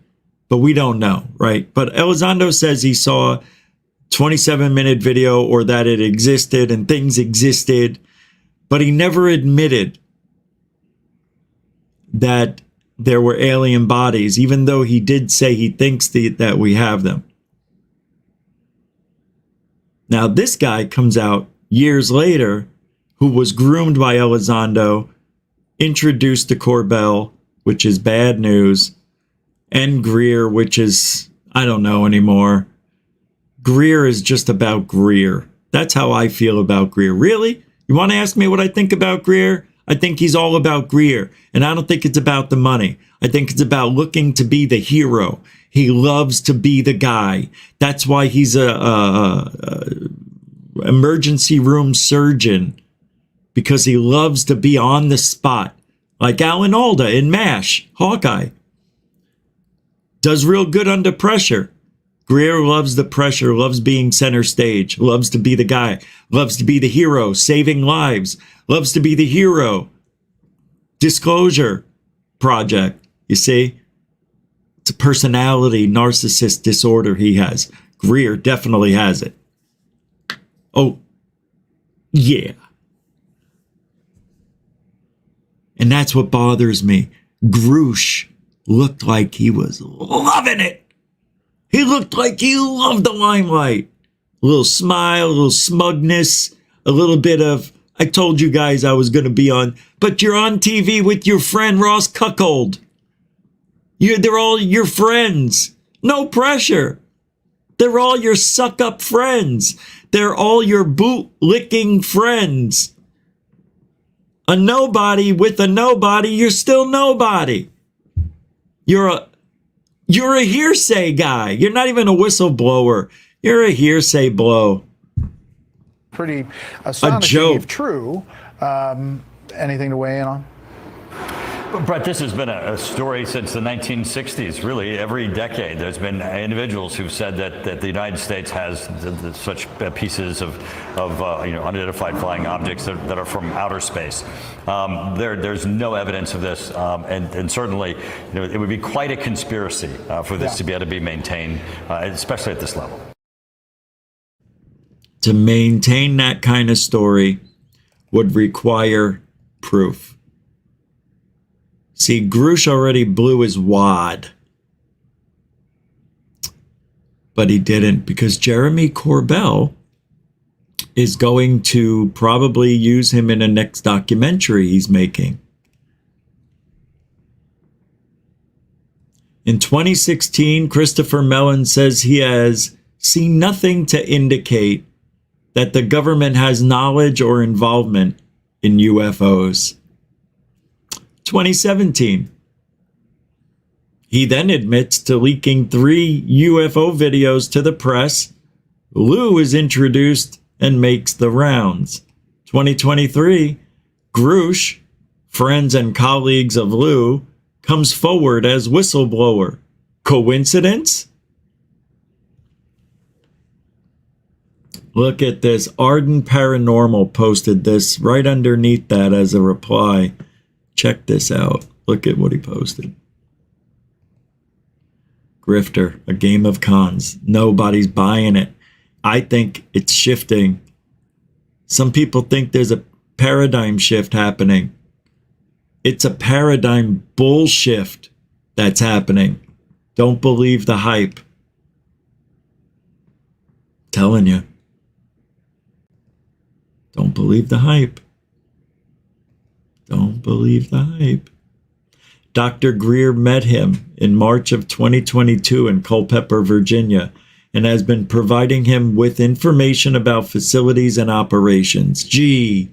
but we don't know, right? But Elizondo says he saw 27-minute video, or that it existed and things existed, but he never admitted that there were alien bodies, even though he did say he thinks that we have them. Now, this guy comes out years later, who was groomed by Elizondo, introduced to Corbell, which is bad news, and Greer, which is, I don't know anymore. Greer is just about Greer. That's how I feel about Greer. Really? You want to ask me what I think about Greer? I think he's all about Greer, and I don't think it's about the money. I think it's about looking to be the hero. He loves to be the guy. That's why he's a emergency room surgeon, because he loves to be on the spot, like Alan Alda in MASH, Hawkeye. Does real good under pressure. Greer loves the pressure, loves being center stage, loves to be the guy, loves to be the hero, saving lives, loves to be the hero. Disclosure Project, you see? It's a personality narcissist disorder he has. Greer definitely has it. Oh, yeah. And that's what bothers me. Grush looked like he was loving it. He looked like he loved the limelight. A little smile, a little smugness, a little bit of, I told you guys I was going to be on, but you're on TV with your friend Ross Cuckold. They're all your friends. No pressure. They're all your suck-up friends. They're all your boot-licking friends. A nobody with a nobody, you're still nobody. You're a hearsay guy. You're not even a whistleblower. You're a hearsay blow. Pretty astonishing if true. Anything to weigh in on? Brett, this has been a story since the 1960s. Really, every decade, there's been individuals who've said that the United States has such pieces of unidentified flying objects that are from outer space. There's no evidence of this, and certainly, it would be quite a conspiracy for this to be able to be maintained, especially at this level. To maintain that kind of story would require proof. See, Grush already blew his wad. But he didn't, because Jeremy Corbell is going to probably use him in a next documentary he's making. In 2016, Christopher Mellon says he has seen nothing to indicate that the government has knowledge or involvement in UFOs. 2017. He then admits to leaking 3 UFO videos to the press. Lou is introduced and makes the rounds. 2023. Grush, friends and colleagues of Lou, comes forward as whistleblower. Coincidence? Look at this. Arden Paranormal posted this right underneath that as a reply. Check this out. Look at what he posted. Grifter, a game of cons. Nobody's buying it. I think it's shifting. Some people think there's a paradigm shift happening. It's a paradigm bull shift that's happening. Don't believe the hype. Telling you. Don't believe the hype. Don't believe the hype. Dr. Greer met him in March of 2022 in Culpeper, Virginia, and has been providing him with information about facilities and operations. Gee.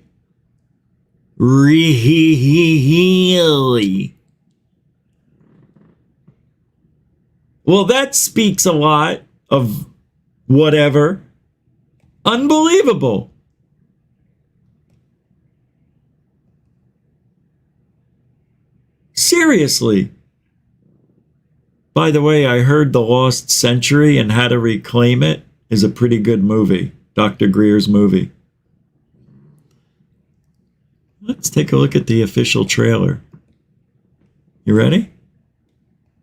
Really? Well, that speaks a lot of whatever. Unbelievable. Seriously. By the way, I heard The Lost Century and How to Reclaim It is a pretty good movie. Dr. Greer's movie. Let's take a look at the official trailer. You ready?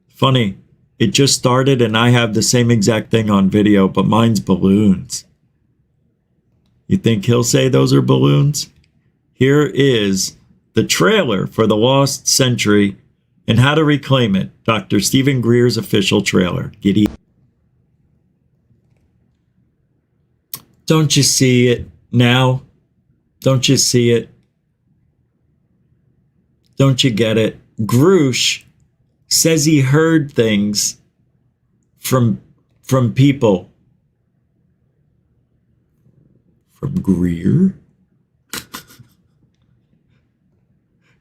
Funny. It just started and I have the same exact thing on video, but mine's balloons. You think he'll say those are balloons? Here is the trailer for The Lost Century and How to Reclaim It, Dr. Stephen Greer's official trailer. Giddy. Don't you see it now? Don't you see it? Don't you get it? Grush says he heard things from people. From Greer?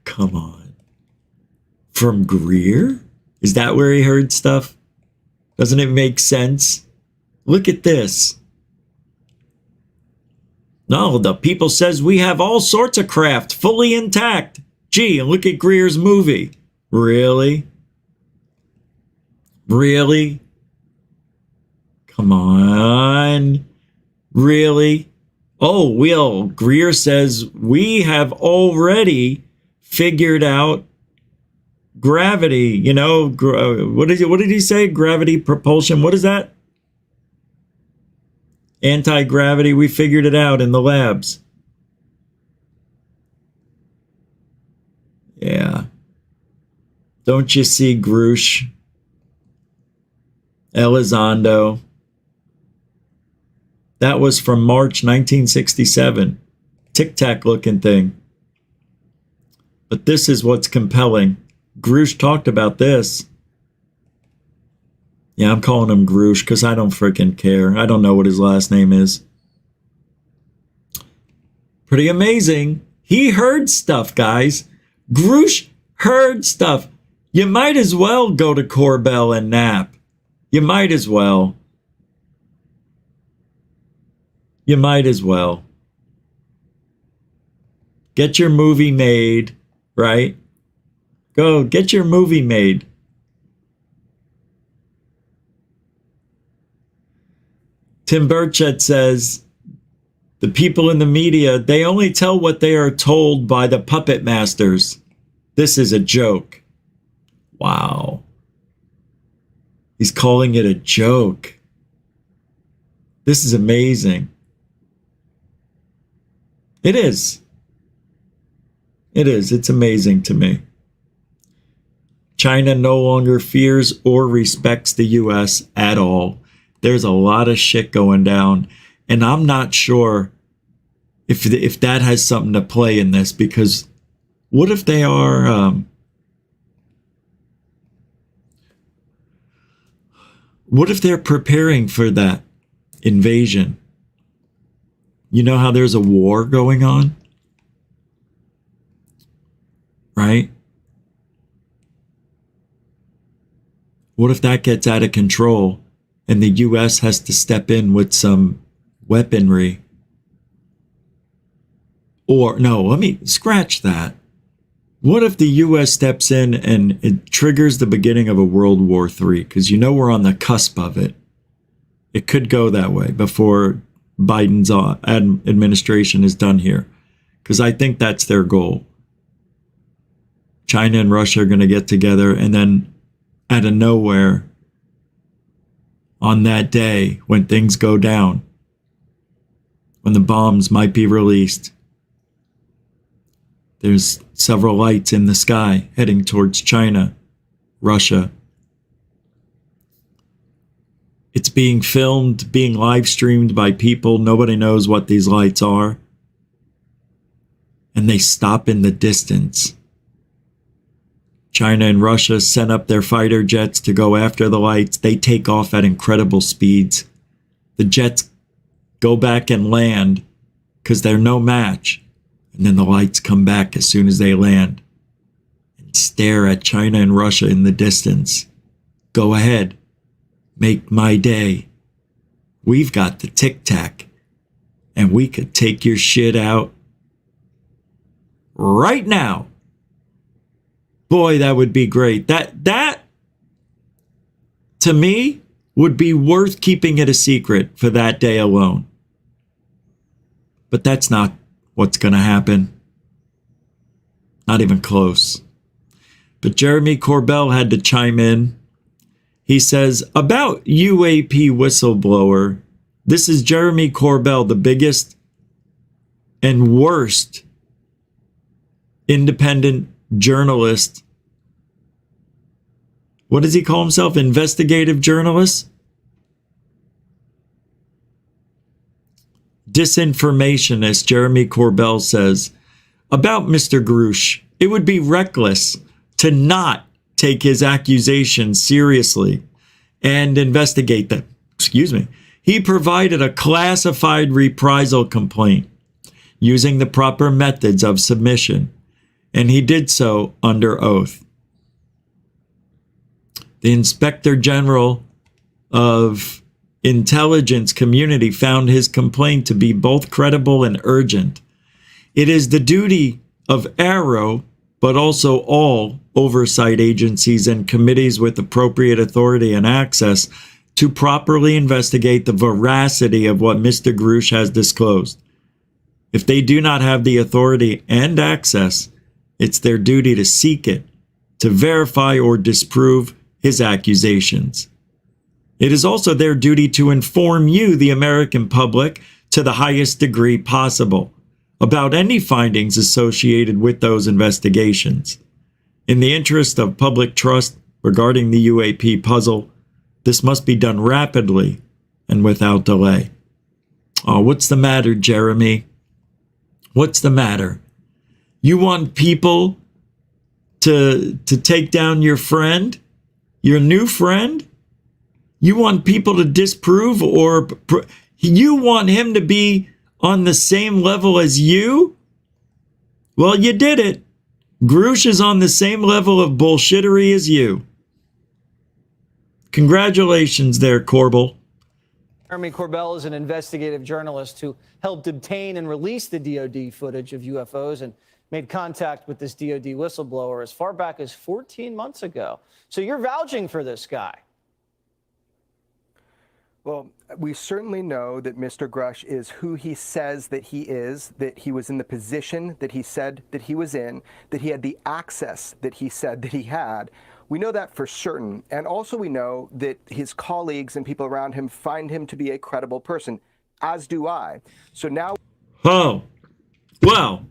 Come on. From Greer? Is that where he heard stuff? Doesn't it make sense? Look at this. No, the people says we have all sorts of craft fully intact. Gee, look at Greer's movie. Really? Really? Come on. Really? Oh, Will, Greer says we have already figured out gravity, you know, what did he say? Gravity propulsion. What is that? Anti-gravity. We figured it out in the labs. Yeah. Don't you see Grush? Elizondo. That was from March 1967. Tic-tac looking thing. But this is what's compelling. Grush talked about this. Yeah, I'm calling him Grush because I don't freaking care. I don't know what his last name is. Pretty amazing. He heard stuff, guys. Grush heard stuff. You might as well go to Corbell and Knapp. You might as well. You might as well. Get your movie made, right? Go get your movie made. Tim Burchett says, the people in the media, they only tell what they are told by the puppet masters. This is a joke. Wow. He's calling it a joke. This is amazing. It is. It is. It's amazing to me. China no longer fears or respects the U.S. at all. There's a lot of shit going down. And I'm not sure if that has something to play in this, because what if they are... what if they're preparing for that invasion? You know how there's a war going on? Right? What if that gets out of control and the U.S. has to step in with some weaponry? Or, no, let me scratch that. What if the U.S. steps in and it triggers the beginning of a World War III? Because you know we're on the cusp of it. It could go that way before Biden's administration is done here. Because I think that's their goal. China and Russia are going to get together, and then out of nowhere, on that day when things go down, when the bombs might be released, there's several lights in the sky heading towards China, Russia. It's being filmed, being live streamed by people. Nobody knows what these lights are. And they stop in the distance. China and Russia sent up their fighter jets to go after the lights. They take off at incredible speeds. The jets go back and land because they're no match. And then the lights come back as soon as they land and stare at China and Russia in the distance. Go ahead. Make my day. We've got the tic-tac. And we could take your shit out right now. Boy, that would be great. That to me would be worth keeping it a secret for that day alone. But that's not what's going to happen. Not even close. But Jeremy Corbell had to chime in. He says, about UAP whistleblower, this is Jeremy Corbell, the biggest and worst independent journalist. What does he call himself? Investigative journalist? Disinformationist, Jeremy Corbell says, about Mr. Grush, it would be reckless to not take his accusations seriously and investigate them. Excuse me. He provided a classified reprisal complaint using the proper methods of submission, and he did so under oath. The Inspector General of Intelligence Community found his complaint to be both credible and urgent. It is the duty of AARO, but also all oversight agencies and committees with appropriate authority and access, to properly investigate the veracity of what Mr. Grush has disclosed. If they do not have the authority and access, it's their duty to seek it, to verify or disprove his accusations. It is also their duty to inform you, the American public, to the highest degree possible about any findings associated with those investigations. In the interest of public trust regarding the UAP puzzle, this must be done rapidly and without delay. Oh, what's the matter, Jeremy? What's the matter? You want people to take down your friend? Your new friend? You want people to disprove, or you want him to be on the same level as you? Well, you did it. Grush is on the same level of bullshittery as you. Congratulations there, Corbell. Jeremy Corbell is an investigative journalist who helped obtain and release the DoD footage of UFOs and made contact with this DOD whistleblower as far back as 14 months ago. So you're vouching for this guy. Well, we certainly know that Mr. Grush is who he says that he is, that he was in the position that he said that he was in, that he had the access that he said that he had. We know that for certain. And also we know that his colleagues and people around him find him to be a credible person, as do I. So now... Oh, well,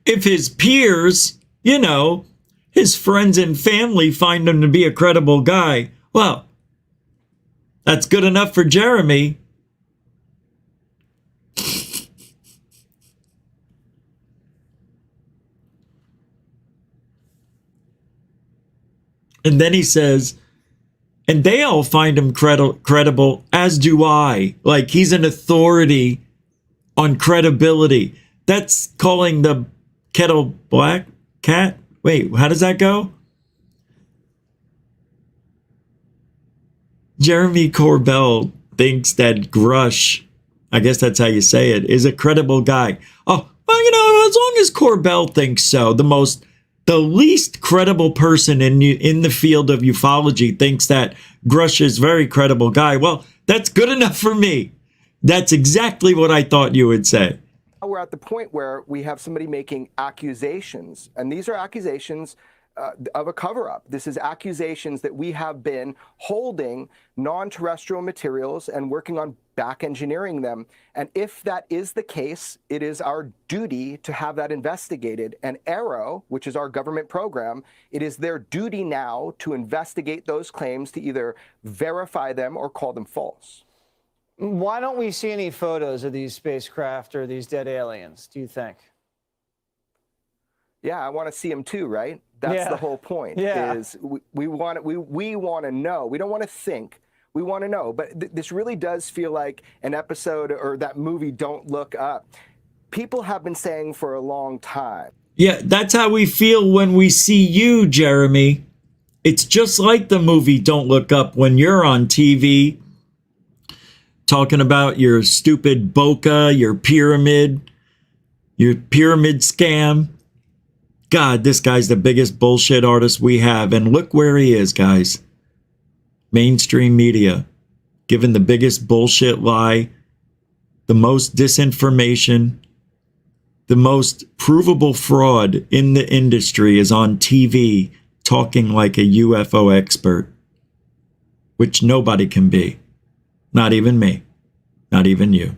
if his peers, you know, his friends and family find him to be a credible guy, well, that's good enough for Jeremy. And then he says, and they all find him credible, as do I. Like he's an authority on credibility. That's calling the kettle black cat. Wait, how does that go? Jeremy Corbell thinks that Grush, I guess that's how you say it, is a credible guy. Oh, well, you know, as long as Corbell thinks so, the least credible person in the field of ufology thinks that Grush is a very credible guy. Well, that's good enough for me. That's exactly what I thought you would say. We're at the point where we have somebody making accusations, and these are accusations of a cover-up. This is accusations that we have been holding non-terrestrial materials and working on back engineering them. And if that is the case, it is our duty to have that investigated. And Arrow, which is our government program, it is their duty now to investigate those claims to either verify them or call them false. Why don't we see any photos of these spacecraft or these dead aliens, do you think? Yeah, I want to see them too, right? That's the whole point. Is we want to know. We don't want to think. We want to know. But this really does feel like an episode or that movie Don't Look Up. People have been saying for a long time. Yeah, that's how we feel when we see you, Jeremy. It's just like the movie Don't Look Up when you're on TV talking about your stupid Boca, your pyramid scam. God, this guy's the biggest bullshit artist we have. And look where he is, guys. Mainstream media. Given the biggest bullshit lie, the most disinformation, the most provable fraud in the industry is on TV talking like a UFO expert. Which nobody can be. Not even me. Not even you.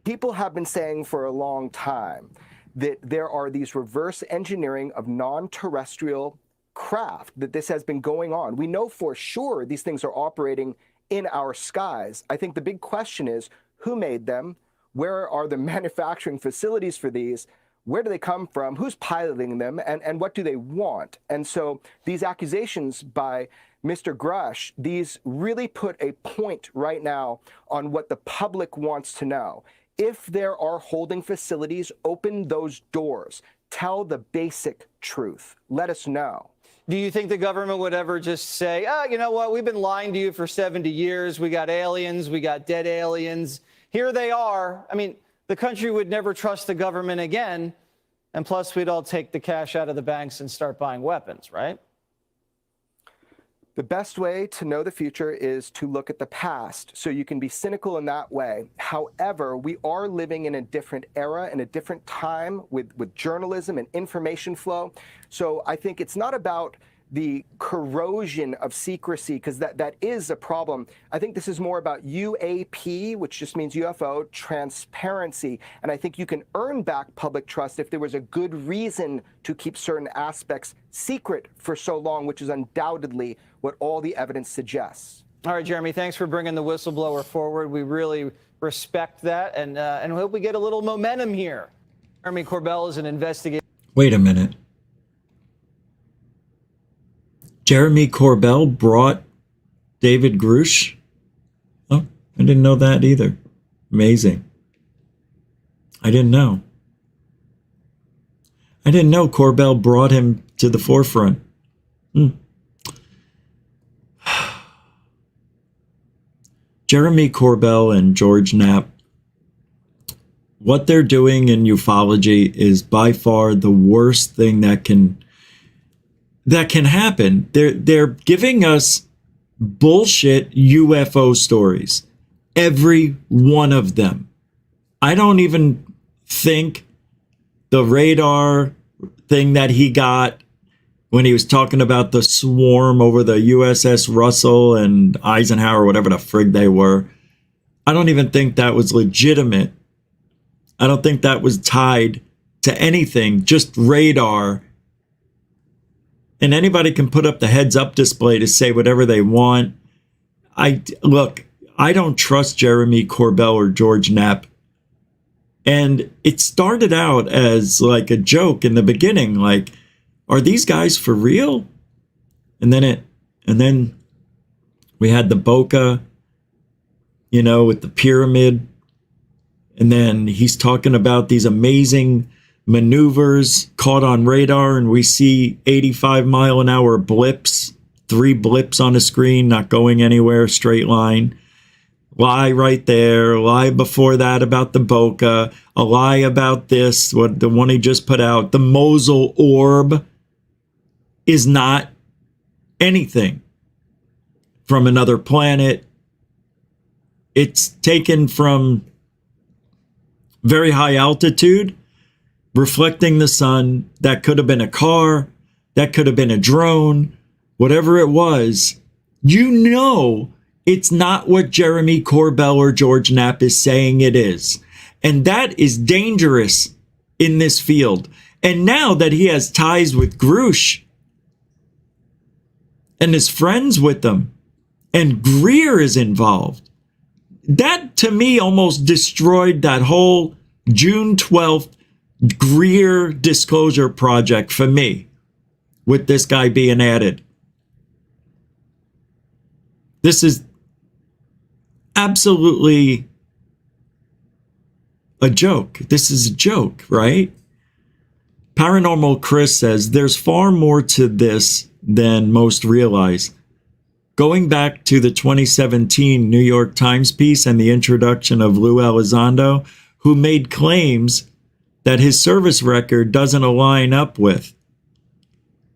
People have been saying for a long time that there are these reverse engineering of non-terrestrial craft, that this has been going on. We know for sure these things are operating in our skies. I think the big question is, who made them? Where are the manufacturing facilities for these? Where do they come from? Who's piloting them? And what do they want? And so these accusations by Mr. Grush, these really put a point right now on what the public wants to know. If there are holding facilities, open those doors. Tell the basic truth. Let us know. Do you think the government would ever just say, oh, you know what, we've been lying to you for 70 years. We got aliens, we got dead aliens. Here they are. I mean, the country would never trust the government again. And plus, we'd all take the cash out of the banks and start buying weapons, right? The best way to know the future is to look at the past, so you can be cynical in that way. However, we are living in a different era and a different time with journalism and information flow. So I think it's not about the corrosion of secrecy, because that is a problem. I think this is more about UAP, which just means UFO, transparency. And I think you can earn back public trust if there was a good reason to keep certain aspects secret for so long, which is undoubtedly what all the evidence suggests. All right, Jeremy, thanks for bringing the whistleblower forward. We really respect that, and hope we get a little momentum here. Jeremy Corbell is an investigator. Wait a minute. Jeremy Corbell brought David Grush? Oh, I didn't know that either. Amazing. I didn't know. I didn't know Corbell brought him to the forefront. Jeremy Corbell and George Knapp what they're doing in ufology is by far the worst thing that can happen. They're giving us bullshit UFO stories. Every one of them. I don't even think the radar thing that he got when he was talking about the swarm over the USS Russell and Eisenhower, whatever the frig they were, I don't even think that was legitimate. I don't think that was tied to anything, just radar. And anybody can put up the heads up display to say whatever they want. Look, I don't trust Jeremy Corbell or George Knapp. And it started out as like a joke in the beginning, like, are these guys for real? And then we had the Boca, with the pyramid. And then he's talking about these amazing maneuvers caught on radar, and we see 85-mile-an-hour blips, 3 blips on a screen, not going anywhere, straight line. Lie right there, lie before that about the Boca, a lie about this, what the one he just put out. The Mosul orb is not anything from another planet. It's taken from very high altitude, reflecting the sun. That could have been a car, that could have been a drone, whatever it was. It's not what Jeremy Corbell or George Knapp is saying it is. And that is dangerous in this field. And now that he has ties with Grush and is friends with them, and Greer is involved, that to me almost destroyed that whole June 12th Greer disclosure project for me, with this guy being added. This is absolutely a joke. This is a joke, right? Paranormal Chris says there's far more to this than most realize. Going back to the 2017 New York Times piece and the introduction of Lou Elizondo, who made claims that his service record doesn't align up with.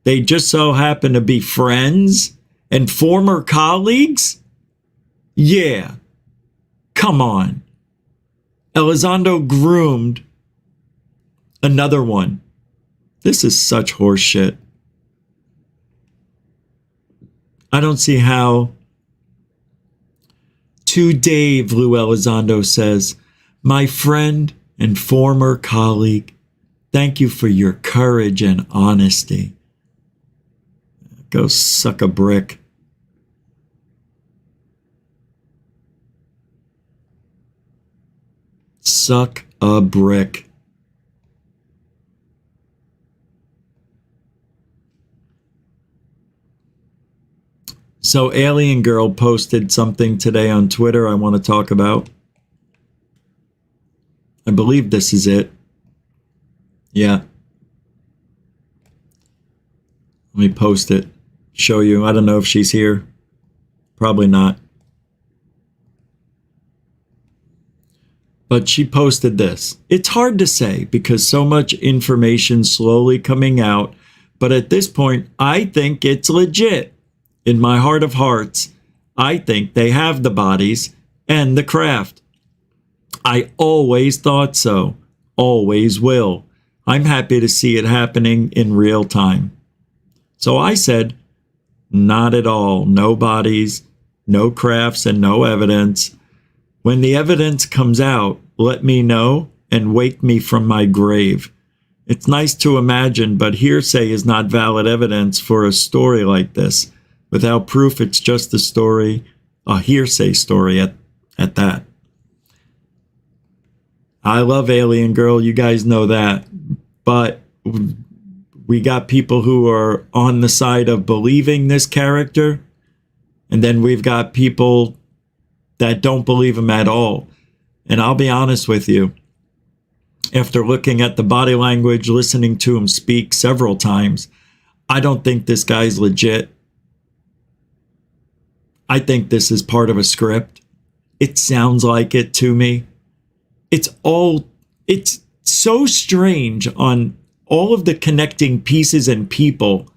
They just so happen to be friends and former colleagues? Yeah. Come on. Elizondo groomed another one. This is such horseshit. I don't see how. To Dave, Lou Elizondo says, my friend and former colleague, thank you for your courage and honesty. Go suck a brick. Suck a brick. So Alien Girl posted something today on Twitter I want to talk about. I believe this is it. Yeah. Let me post it. Show you. I don't know if she's here. Probably not. But she posted this. It's hard to say because so much information slowly coming out. But at this point, I think it's legit. In my heart of hearts, I think they have the bodies and the craft. I always thought so. Always will. I'm happy to see it happening in real time. So I said, not at all. No bodies, no crafts, and no evidence. When the evidence comes out, let me know and wake me from my grave. It's nice to imagine, but hearsay is not valid evidence for a story like this. Without proof, it's just a story, a hearsay story at that. I love Alien Girl, you guys know that. But we got people who are on the side of believing this character. And then we've got people that don't believe him at all. And I'll be honest with you. After looking at the body language, listening to him speak several times, I don't think this guy's legit. I think this is part of a script. It sounds like it to me. It's all it's so strange on all of the connecting pieces and people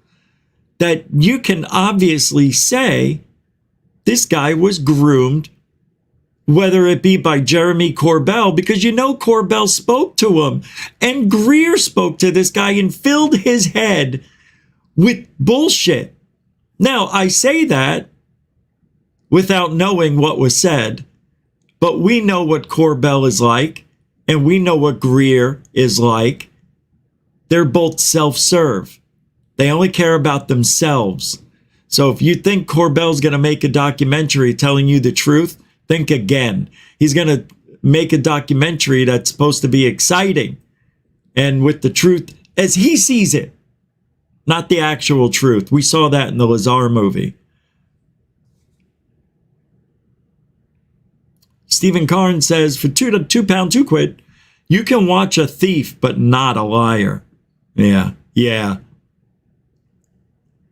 that you can obviously say this guy was groomed, whether it be by Jeremy Corbell, because you know Corbell spoke to him, and Greer spoke to this guy and filled his head with bullshit. Now, I say that without knowing what was said, but we know what Corbell is like, and we know what Greer is like. They're both self-serve. They only care about themselves. So if you think Corbell's going to make a documentary telling you the truth, think again. He's going to make a documentary that's supposed to be exciting and with the truth as he sees it, not the actual truth. We saw that in the Lazar movie. Stephen Karn says, for £2, £2, you can watch a thief, but not a liar. Yeah.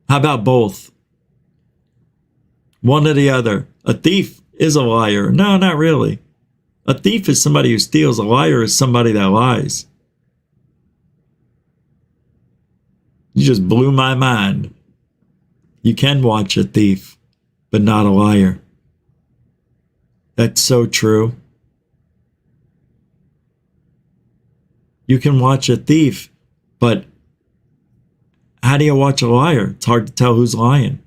How about both? One or the other. A thief is a liar. No, not really. A thief is somebody who steals. A liar is somebody that lies. You just blew my mind. You can watch a thief, but not a liar. That's so true. You can watch a thief, but how do you watch a liar? It's hard to tell who's lying.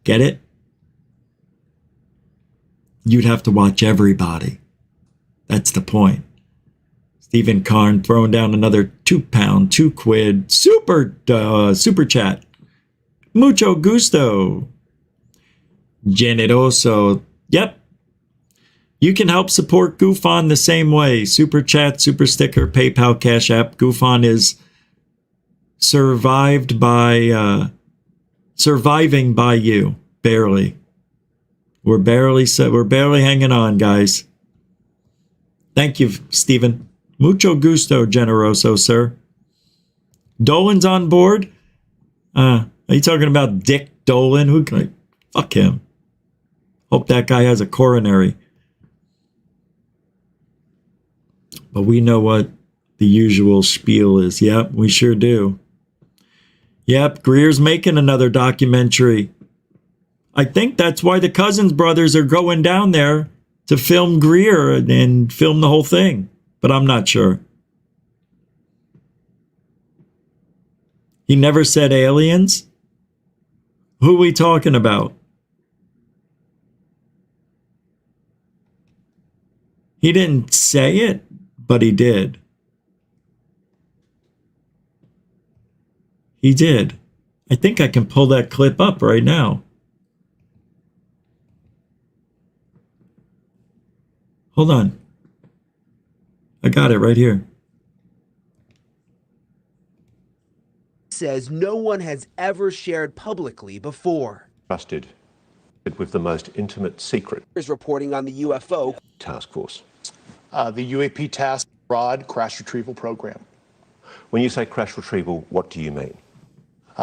Get it? You'd have to watch everybody. That's the point. Stephen Karn throwing down another £2, £2 super chat. Mucho gusto. Generoso. Yep. You can help support GoofOn the same way. Super chat, super sticker, PayPal, Cash App. GoofOn is surviving by you, barely. We're barely hanging on, guys. Thank you, Stephen. Mucho gusto, generoso, sir. Dolan's on board. Are you talking about Dick Dolan? Who can I? Fuck him. Hope that guy has a coronary. But we know what the usual spiel is. Yep, we sure do. Yep, Greer's making another documentary. I think that's why the Cousins brothers are going down there to film Greer and film the whole thing. But I'm not sure. He never said aliens? Who are we talking about? He didn't say it, but he did. He did. I think I can pull that clip up right now. Hold on. I got it right here. Says no one has ever shared publicly before. Trusted with the most intimate secret. Is reporting on the UFO task force. The UAP task broad crash retrieval program. When you say crash retrieval, what do you mean?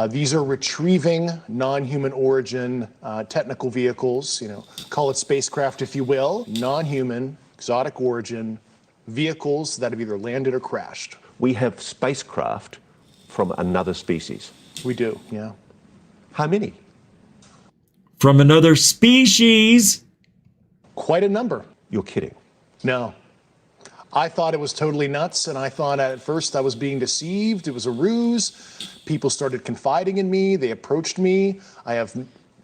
These are retrieving non-human origin technical vehicles, call it spacecraft if you will, non-human, exotic origin vehicles that have either landed or crashed. We have spacecraft from another species. We do, yeah. How many? From another species? Quite a number. You're kidding. No. I thought it was totally nuts, and I thought at first I was being deceived. It was a ruse. People started confiding in me. They approached me. I have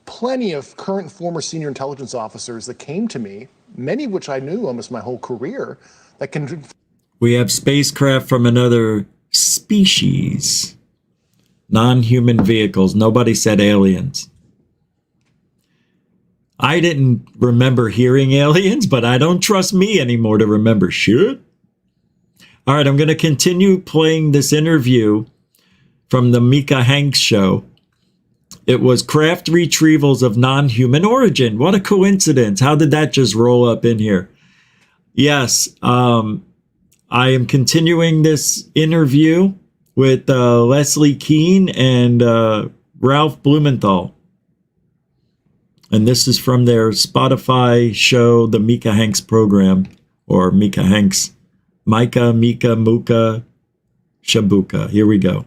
plenty of current and former senior intelligence officers that came to me, many of which I knew almost my whole career, that can... We have spacecraft from another species. Non-human vehicles. Nobody said aliens. I didn't remember hearing aliens, but I don't trust me anymore to remember shit. All right, I'm going to continue playing this interview from the Mika Hanks show. It was craft retrievals of non-human origin. What a coincidence. How did that just roll up in here? Yes, I am continuing this interview with Leslie Kean and Ralph Blumenthal. And this is from their Spotify show, the Mika Hanks program, or Mika Hanks Mika, Mika, Muka, Shabuka. Here we go.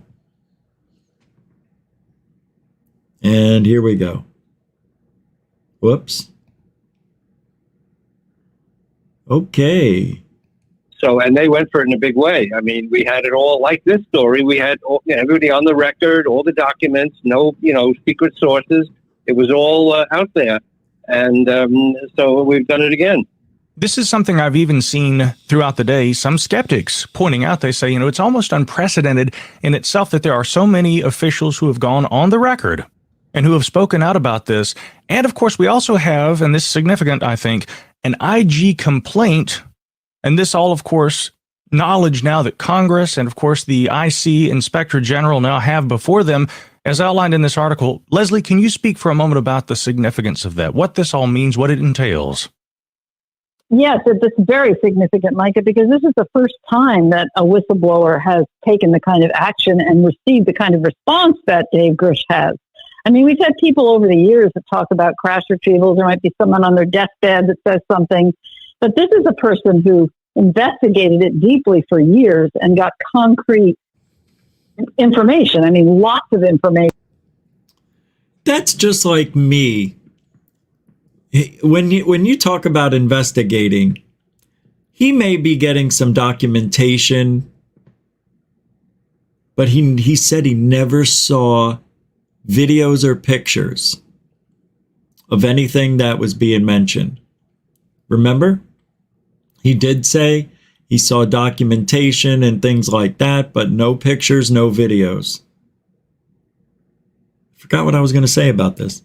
And here we go. Whoops. Okay. So, and they went for it in a big way. I mean, we had it all like this story. We had everybody on the record, all the documents, no, secret sources. It was all out there. And so we've done it again. This is something I've even seen throughout the day. Some skeptics pointing out, they say, it's almost unprecedented in itself that there are so many officials who have gone on the record and who have spoken out about this. And of course, we also have, and this is significant, I think, an IG complaint. And this all, of course, knowledge now that Congress and, of course, the IC Inspector General now have before them, as outlined in this article. Leslie, can you speak for a moment about the significance of that, what this all means, what it entails? Yes, it's very significant, Micah, because this is the first time that a whistleblower has taken the kind of action and received the kind of response that Dave Grush has. I mean, we've had people over the years that talk about crash retrievals. There might be someone on their deathbed that says something. But this is a person who investigated it deeply for years and got concrete information. I mean, lots of information. That's just like me. When you talk about investigating, he may be getting some documentation, but he said he never saw videos or pictures of anything that was being mentioned. Remember? He did say he saw documentation and things like that, but no pictures, no videos. Forgot what I was going to say about this.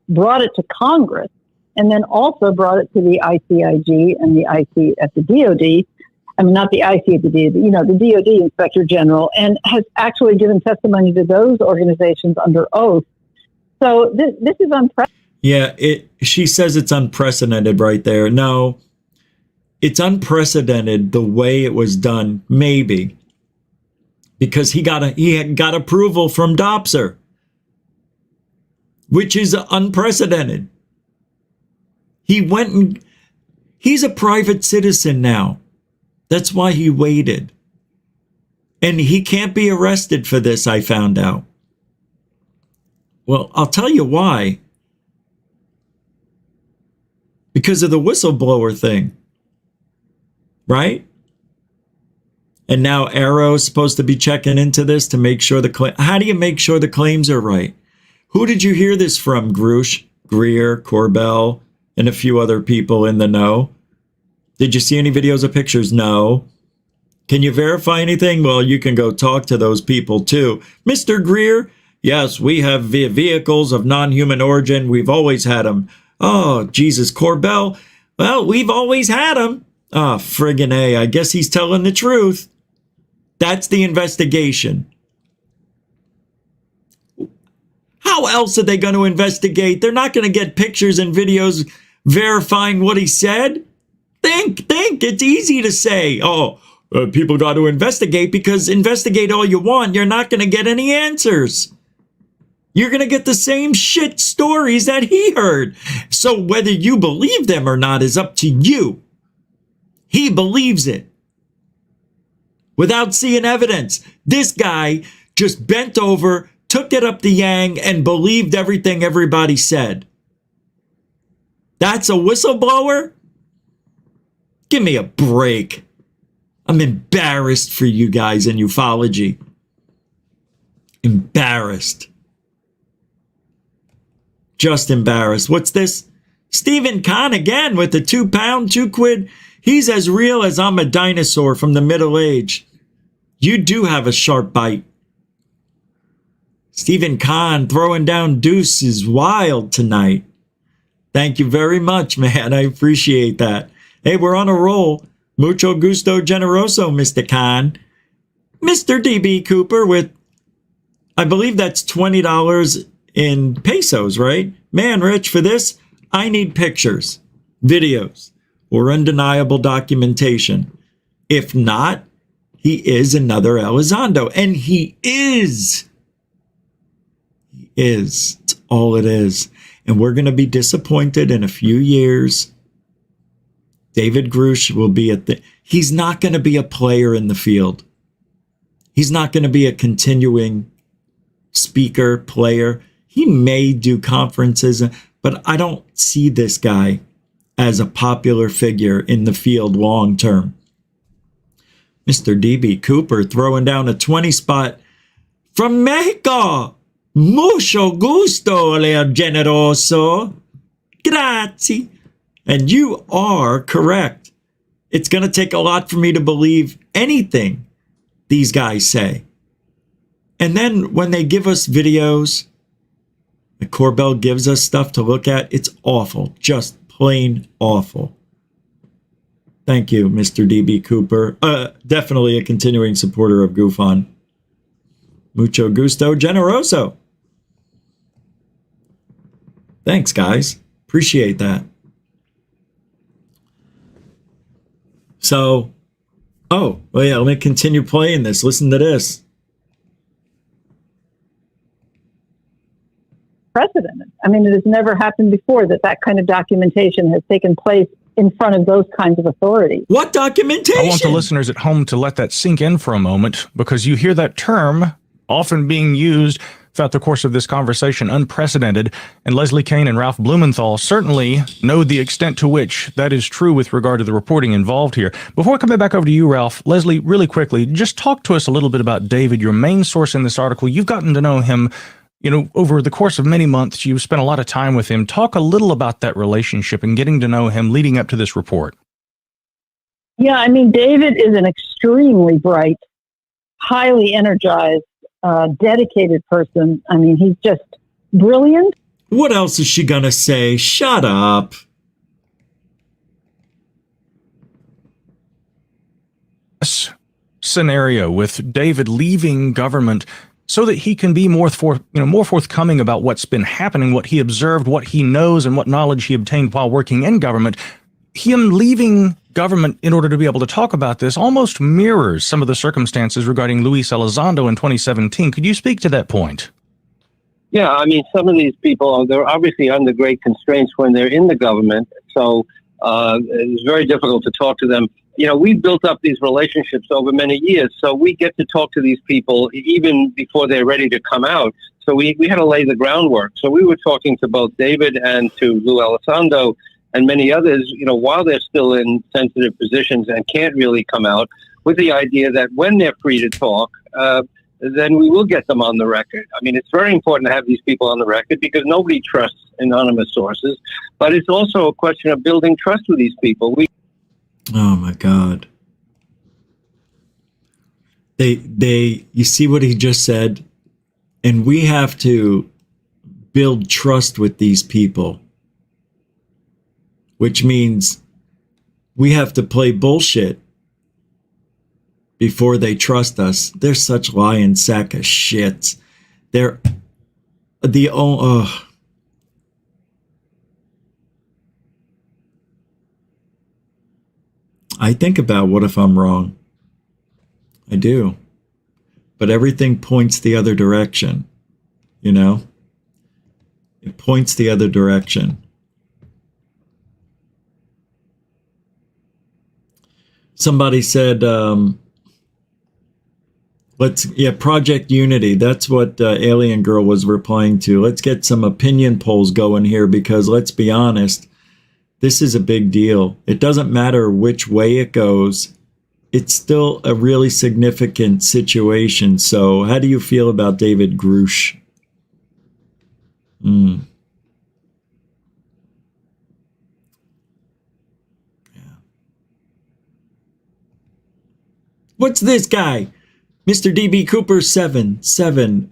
Brought it to Congress and then also brought it to the ICIG and the IC at the DOD. I mean, not the IC at the DOD, the DOD Inspector General, and has actually given testimony to those organizations under oath. So this is unprecedented. Yeah, she says it's unprecedented right there. No, it's unprecedented the way it was done, maybe, because he got approval from DOPSR, which is unprecedented. He's a private citizen now. That's why he waited. And he can't be arrested for this, I found out. Well, I'll tell you why. Because of the whistleblower thing. Right? And now Arrow's supposed to be checking into this to make sure how do you make sure the claims are right? Who did you hear this from? Grush, Greer, Corbell, and a few other people in the know? Did you see any videos or pictures? No. Can you verify anything? Well, you can go talk to those people too. Mr. Greer, yes, we have vehicles of non-human origin. We've always had them. Oh, Jesus, Corbell, well, we've always had them. Ah, friggin' A, I guess he's telling the truth. That's the investigation. How else are they going to investigate? They're not going to get pictures and videos verifying what he said. Think. It's easy to say, people got to investigate, because investigate all you want. You're not going to get any answers. You're going to get the same shit stories that he heard. So whether you believe them or not is up to you. He believes it without seeing evidence. This guy just bent over, took it up the yang, and believed everything everybody said. That's a whistleblower? Give me a break. I'm embarrassed for you guys in ufology. Embarrassed. Just embarrassed. What's this? Stephen Kahn again with the £2, 2 quid. He's as real as I'm a dinosaur from the Middle Age. You do have a sharp bite. Stephen Kahn throwing down deuce is wild tonight. Thank you very much, man. I appreciate that. Hey, we're on a roll. Mucho gusto generoso, Mr. Kahn. Mr. DB Cooper with, I believe that's $20 in pesos, right? Man, Rich, for this, I need pictures, videos, or undeniable documentation. If not, he is another Elizondo. And he is. He is. It's all it is. And we're going to be disappointed in a few years. David Grush will be he's not going to be a player in the field. He's not going to be a continuing speaker, player. He may do conferences, but I don't see this guy as a popular figure in the field long term. Mr. D.B. Cooper throwing down a 20 spot from Mexico. Mucho gusto, Leo Generoso. Grazie. And you are correct. It's going to take a lot for me to believe anything these guys say. And then when they give us videos, the Corbell gives us stuff to look at, it's awful. Just plain awful. Thank you, Mr. D.B. Cooper. Definitely a continuing supporter of Goof On. Mucho gusto, generoso. Thanks, guys. Appreciate that. So, oh, well, yeah, let me continue playing this. Listen to this. Precedented. I mean, it has never happened before that kind of documentation has taken place in front of those kinds of authorities. What documentation? I want the listeners at home to let that sink in for a moment, because you hear that term often being used throughout the course of this conversation, unprecedented, and Leslie Kean and Ralph Blumenthal certainly know the extent to which that is true with regard to the reporting involved here. Before coming back over to you, Ralph, Leslie, really quickly, just talk to us a little bit about David, your main source in this article. You've gotten to know him, you know, over the course of many months. You've spent a lot of time with him. Talk a little about that relationship and getting to know him leading up to this report. Yeah, I mean, David is an extremely bright, highly energized, dedicated person. I mean, he's just brilliant. What else is she gonna say? Shut up. This scenario with David leaving government so that he can be more forthcoming about what's been happening, what he observed, what he knows, and what knowledge he obtained while working in government. Him leaving government in order to be able to talk about this almost mirrors some of the circumstances regarding Luis Elizondo in 2017. Could you speak to that point? Yeah, I mean, some of these people, they're obviously under great constraints when they're in the government. So it's very difficult to talk to them. You know, we've built up these relationships over many years, so we get to talk to these people even before they're ready to come out. So we had to lay the groundwork. So we were talking to both David and to Lou Elizondo and many others, you know, while they're still in sensitive positions and can't really come out, with the idea that when they're free to talk, then we will get them on the record. I mean, it's very important to have these people on the record because nobody trusts anonymous sources, but it's also a question of building trust with these people. Oh my God. You see what he just said? And we have to build trust with these people, which means we have to play bullshit before they trust us. They're such lying sack of shits. They're the I think about what if I'm wrong. I do. But everything points the other direction, you know? It points the other direction. Somebody said, Project Unity. That's what Alien Girl was replying to. Let's get some opinion polls going here because let's be honest, this is a big deal. It doesn't matter which way it goes. It's still a really significant situation. So how do you feel about David Grush? Yeah. What's this guy? Mr. DB Cooper 7.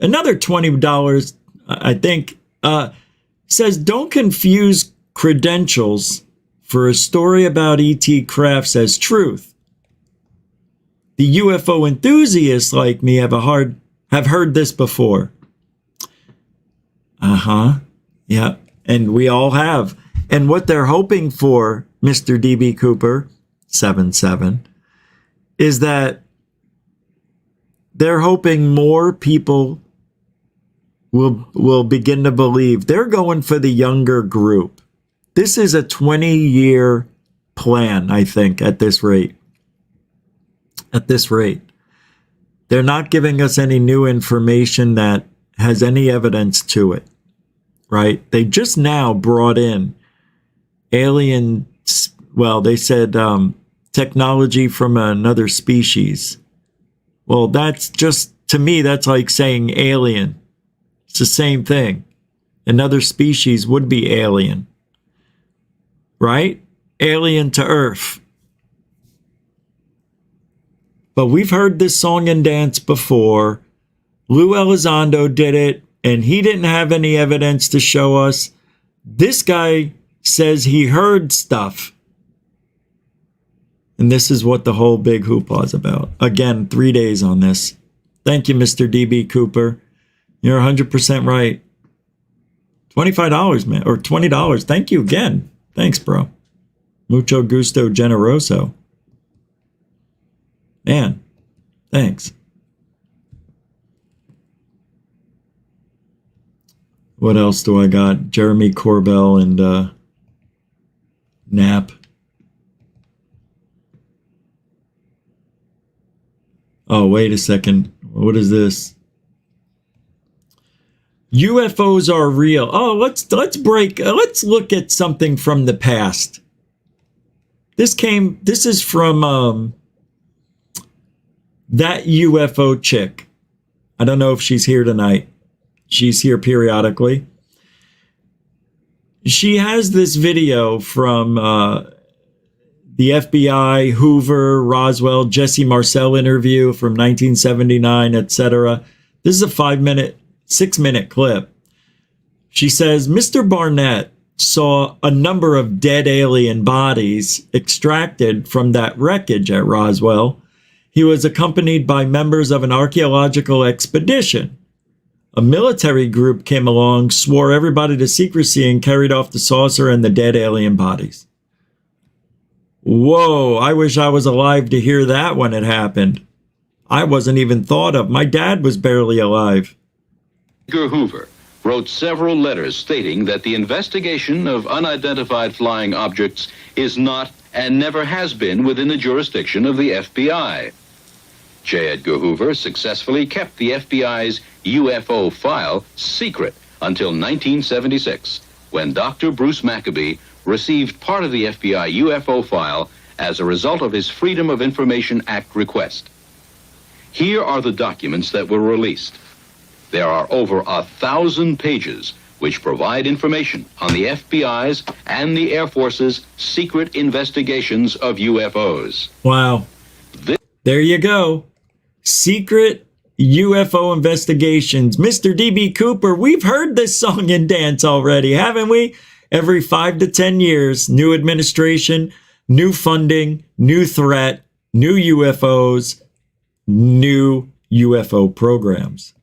Another $20, I think, says don't confuse credentials for a story about ET crafts as truth. The UFO enthusiasts like me have heard this before. Yeah, and we all have. And what they're hoping for, Mr. DB Cooper 7, is that they're hoping more people will begin to believe. They're going for the younger group. This is a 20-year plan, I think, at this rate. at this rate. They're not giving us any new information that has any evidence to it, right? They just now brought in alien, well, they said technology from another species. Well, that's just, to me, that's like saying alien. It's the same thing. Another species would be alien, right? Alien to Earth. But we've heard this song and dance before. Lou Elizondo did it, and he didn't have any evidence to show us. This guy says he heard stuff. And this is what the whole big hoopla is about. Again, 3 days on this. Thank you, Mr. DB Cooper. You're 100% right. $25, man, or $20. Thank you again. Thanks, bro. Mucho gusto generoso. Man, thanks. What else do I got? Jeremy Corbell and Knapp. Oh, wait a second. What is this? UFOs are real. Oh, let's look at something from the past. This is from that UFO chick. I don't know if she's here tonight. She's here periodically. She has this video from the FBI, Hoover, Roswell, Jesse Marcel interview from 1979, etc. This is a 6-minute clip. She says, Mr. Barnett saw a number of dead alien bodies extracted from that wreckage at Roswell. He was accompanied by members of an archaeological expedition. A military group came along, swore everybody to secrecy, and carried off the saucer and the dead alien bodies. Whoa, I wish I was alive to hear that when it happened. I wasn't even thought of. My dad was barely alive. Edgar Hoover wrote several letters stating that the investigation of unidentified flying objects is not and never has been within the jurisdiction of the FBI. J. Edgar Hoover successfully kept the FBI's UFO file secret until 1976, when Dr. Bruce Maccabee received part of the FBI UFO file as a result of his Freedom of Information Act request. Here are the documents that were released. There are over 1,000 pages which provide information on the FBI's and the Air Force's secret investigations of UFOs. Wow. There you go. Secret UFO investigations. Mr. DB Cooper, we've heard this song and dance already, haven't we? Every 5 to 10 years, new administration, new funding, new threat, new UFOs, new UFO programs.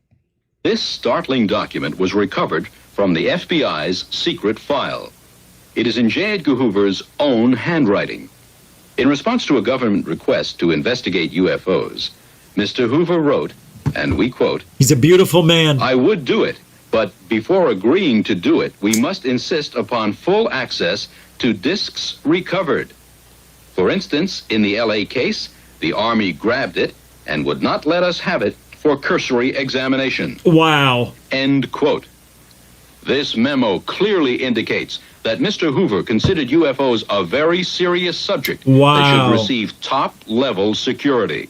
This startling document was recovered from the FBI's secret file. It is in J. Edgar Hoover's own handwriting. In response to a government request to investigate UFOs, Mr. Hoover wrote, and we quote, "He's a beautiful man. I would do it, but before agreeing to do it, we must insist upon full access to discs recovered. For instance, in the LA case, the Army grabbed it and would not let us have it for cursory examination." Wow. End quote. This memo clearly indicates that Mr. Hoover considered UFOs a very serious subject that should receive top-level security.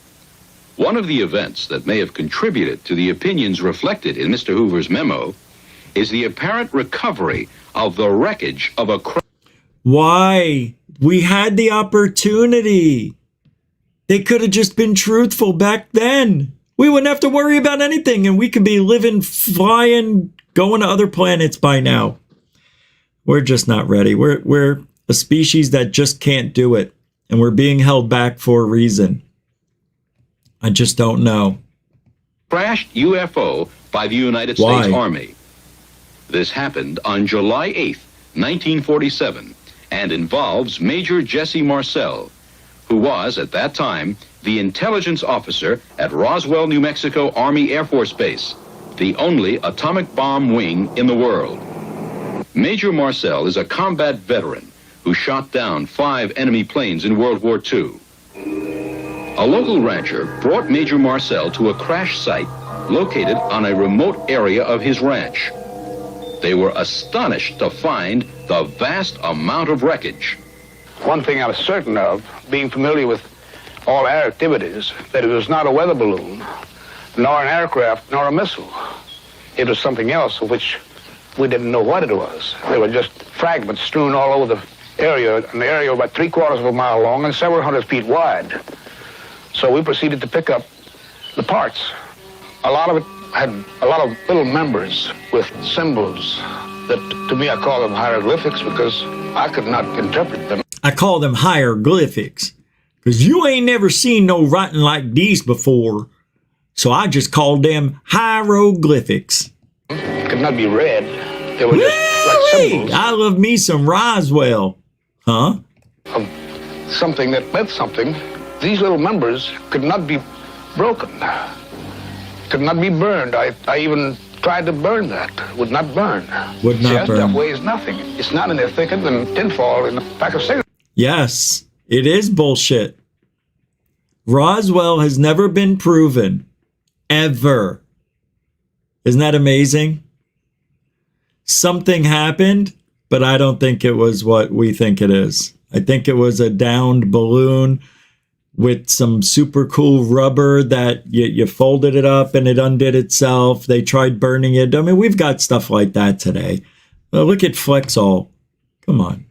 One of the events that may have contributed to the opinions reflected in Mr. Hoover's memo is the apparent recovery of the wreckage of a craft. Why? We had the opportunity. They could have just been truthful back then. We wouldn't have to worry about anything, and we could be living, flying, going to other planets by now. We're just not ready. We're a species that just can't do it, and we're being held back for a reason. I just don't know. Crashed UFO by the United States Army. This happened on July 8th, 1947, and involves Major Jesse Marcel, who was, at that time, the intelligence officer at Roswell, New Mexico Army Air Force Base, the only atomic bomb wing in the world. Major Marcel is a combat veteran who shot down 5 enemy planes in World War II. A local rancher brought Major Marcel to a crash site located on a remote area of his ranch. They were astonished to find the vast amount of wreckage. One thing I was certain of, being familiar with all air activities, that it was not a weather balloon, nor an aircraft, nor a missile. It was something else of which we didn't know what it was. They were just fragments strewn all over the area, an area about 3/4 of a mile long and several hundred feet wide. So we proceeded to pick up the parts. A lot of it had a lot of little members with symbols that, to me, I call them hieroglyphics because I could not interpret them. I call them hieroglyphics because you ain't never seen no writing like these before. So I just called them hieroglyphics. Could not be read. They were just like symbols. I love me some Roswell. Huh? Of something that meant something. These little members could not be broken. Could not be burned. I even tried to burn that. Would not burn. Would not That burn. stuff weighs nothing. It's not in there thicker than tinfoil in a pack of cigarettes. Yes, it is bullshit. Roswell has never been proven. Ever. Isn't that amazing? Something happened, but I don't think it was what we think it is. I think it was a downed balloon with some super cool rubber that you folded it up and it undid itself. They tried burning it. I mean, we've got stuff like that today. Well, look at Flexol. Come on.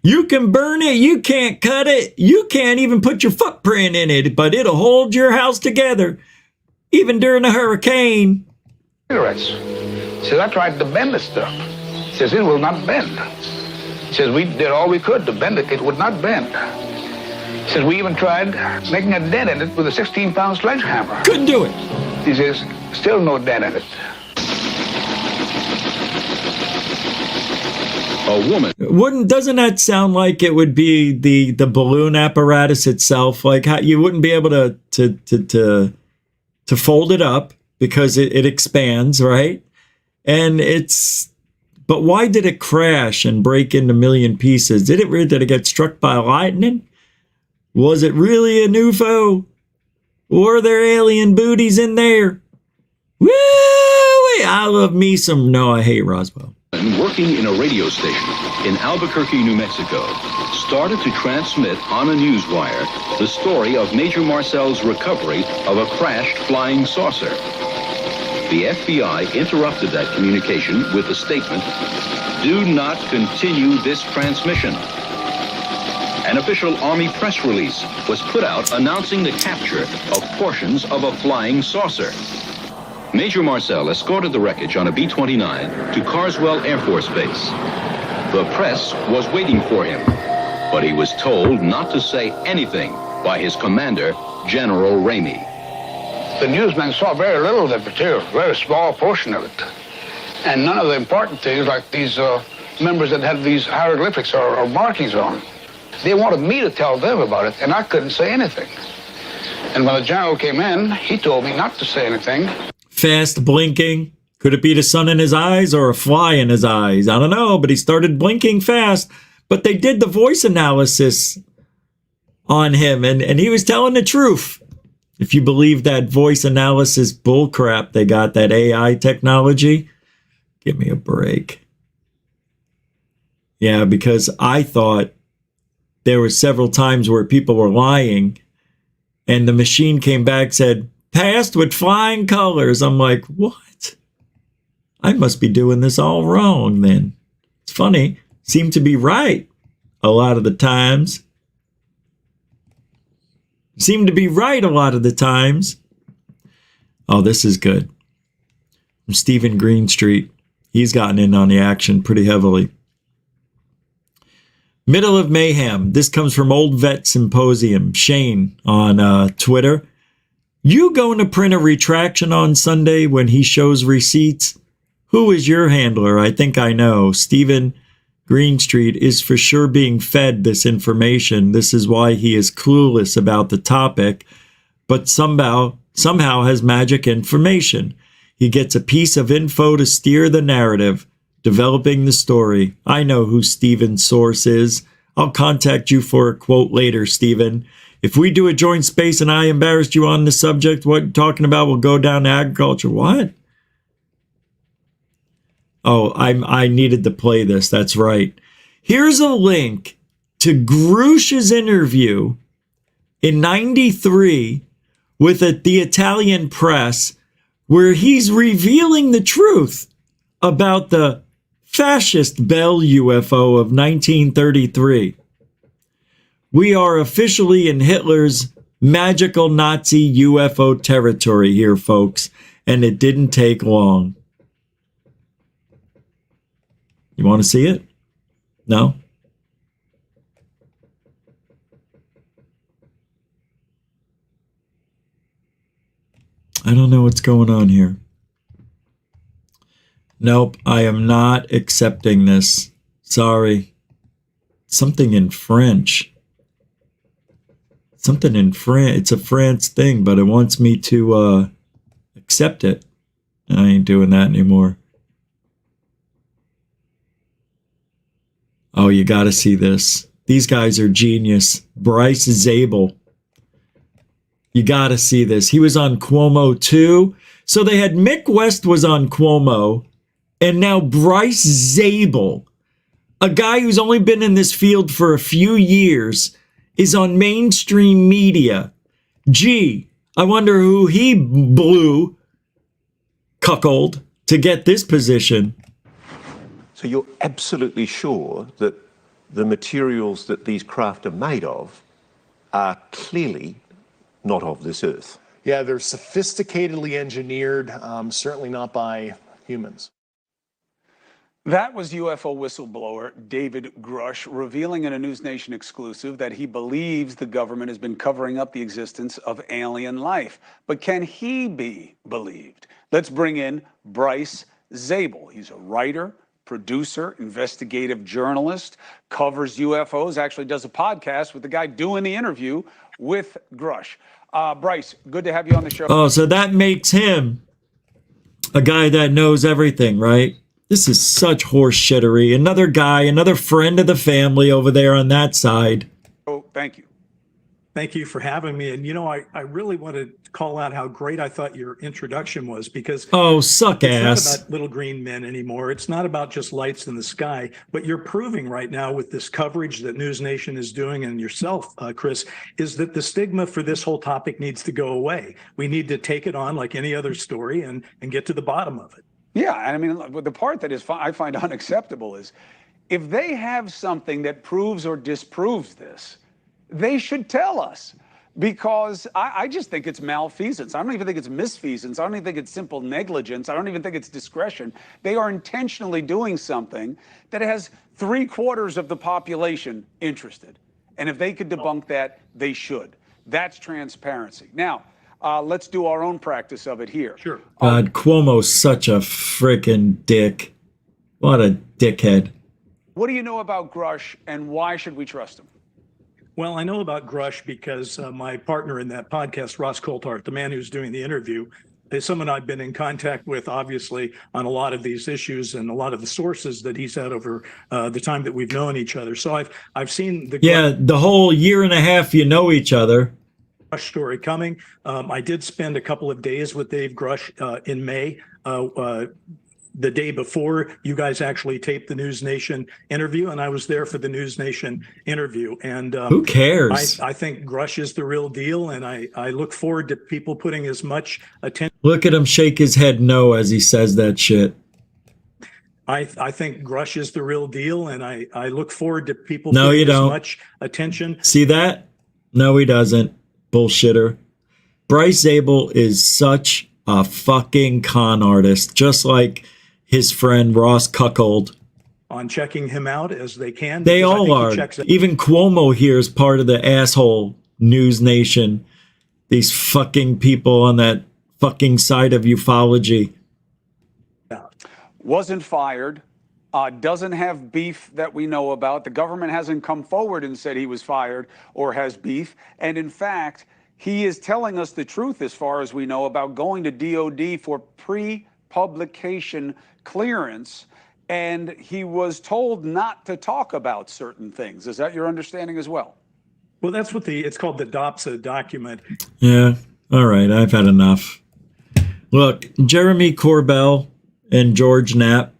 You can burn it. You can't cut it. You can't even put your footprint in it, but it'll hold your house together, even during a hurricane. Cigarettes. Says, I tried to bend this stuff. Says, it will not bend. Says, we did all we could to bend it. It would not bend. Says, we even tried making a dent in it with a 16-pound sledgehammer. Couldn't do it. He says, still no dent in it. A woman. Doesn't that sound like it would be the balloon apparatus itself? Like how you wouldn't be able to fold it up because it expands, right? And but why did it crash and break into a million pieces? Did it get struck by lightning? Was it really an UFO? Were there alien booties in there? Woo! I love me some. No, I hate Roswell. Working in a radio station in Albuquerque, New Mexico, started to transmit on a news wire the story of Major Marcel's recovery of a crashed flying saucer. The FBI interrupted that communication with the statement, "Do not continue this transmission." An official Army press release was put out announcing the capture of portions of a flying saucer. Major Marcel escorted the wreckage on a B-29 to Carswell Air Force Base. The press was waiting for him, but he was told not to say anything by his commander, General Ramey. The newsmen saw very little of that material, a very small portion of it. And none of the important things like these members that had these hieroglyphics or markings on. They wanted me to tell them about it, and I couldn't say anything. And when the general came in, he told me not to say anything. Fast blinking. Could it be the sun in his eyes or a fly in his eyes? I don't know, but he started blinking fast. But they did the voice analysis on him, and he was telling the truth. If you believe that voice analysis bullcrap, they got that AI technology. Give me a break. Yeah, because I thought there were several times where people were lying, and the machine came back, said, passed with flying colors. I'm like, what? I must be doing this all wrong then. It's funny. Seem to be right a lot of the times. Seem to be right a lot of the times. Oh, this is good. From Stephen Greenstreet. He's gotten in on the action pretty heavily. Middle of mayhem. This comes from Old Vet Symposium. Shane on Twitter. You going to print a retraction on Sunday when he shows receipts? Who is your handler? I think I know. Stephen Greenstreet is for sure being fed this information. This is why he is clueless about the topic, but somehow has magic information. He gets a piece of info to steer the narrative, developing the story. I know who Stephen's source is. I'll contact you for a quote later, Stephen. If we do a joint space and I embarrassed you on the subject, what you're talking about will go down to agriculture. What? Oh, I needed to play this. That's right. Here's a link to Grush's interview in '93 with the Italian press, where he's revealing the truth about the fascist Bell UFO of 1933. We are officially in Hitler's magical Nazi UFO territory here, folks, and it didn't take long. You want to see it? No? I don't know what's going on here. Nope, I am not accepting this. Sorry. Something in French. Something in France. It's a France thing, but it wants me to accept it. I ain't doing that anymore. Oh, you got to see this. These guys are genius. Bryce Zabel. You got to see this. He was on Cuomo too. So they had Mick West was on Cuomo, and now Bryce Zabel, a guy who's only been in this field for a few years, is on mainstream media. Gee, I wonder who he blew, cuckold, to get this position. So you're absolutely sure that the materials that these craft are made of are clearly not of this earth? Yeah, they're sophisticatedly engineered, certainly not by humans. That was UFO whistleblower David Grush revealing in a NewsNation exclusive that he believes the government has been covering up the existence of alien life. But can he be believed? Let's bring in Bryce Zabel. He's a writer, producer, investigative journalist, covers UFOs, actually does a podcast with the guy doing the interview with Grush. Bryce, good to have you on the show. Oh, so that makes him a guy that knows everything, right? This is such horseshittery. Another guy, another friend of the family over there on that side. Oh, thank you. Thank you for having me. And, you know, I really want to call out how great I thought your introduction was, because suck it's ass. not about little green men anymore. It's not about just lights in the sky. But you're proving right now with this coverage that NewsNation is doing, and yourself, Chris, is that the stigma for this whole topic needs to go away. We need to take it on like any other story and get to the bottom of it. Yeah, I mean, the part that is I find unacceptable is if they have something that proves or disproves this, they should tell us, because I just think it's malfeasance. I don't even think it's misfeasance. I don't even think it's simple negligence. I don't even think it's discretion. They are intentionally doing something that has 3/4 of the population interested. And if they could debunk that, they should. That's transparency. Now, let's do our own practice of it here. Sure. God, Cuomo's such a freaking dick. What a dickhead. What do you know about Grush, and why should we trust him? Well, I know about Grush because my partner in that podcast, Ross Coulthart, the man who's doing the interview, is someone I've been in contact with, obviously, on a lot of these issues and a lot of the sources that he's had over the time that we've known each other. So I've seen the whole year and a half you know each other. Grush story coming. I did spend a couple of days with Dave Grush in May. The day before you guys actually taped the NewsNation interview, and I was there for the NewsNation interview. And who cares? I think Grush is the real deal, and I look forward to people putting as much attention. Look at him shake his head no as he says that shit. I think Grush is the real deal, and I look forward to people No, putting you as don't. much attention. See that? No, he doesn't. Bullshitter. Bryce Zabel is such a fucking con artist, just like his friend Ross Cuckold. On checking him out as they can. They because I all think he are. checks it. Even Cuomo here is part of the asshole NewsNation. These fucking people on that fucking side of ufology. Wasn't fired, doesn't have beef that we know about. The government hasn't come forward and said he was fired or has beef. And in fact, he is telling us the truth as far as we know about going to DOD for pre-publication clearance. And he was told not to talk about certain things. Is that your understanding as well? Well, that's what it's called the DOPSA document. Yeah. All right. I've had enough. Look, Jeremy Corbell and George Knapp.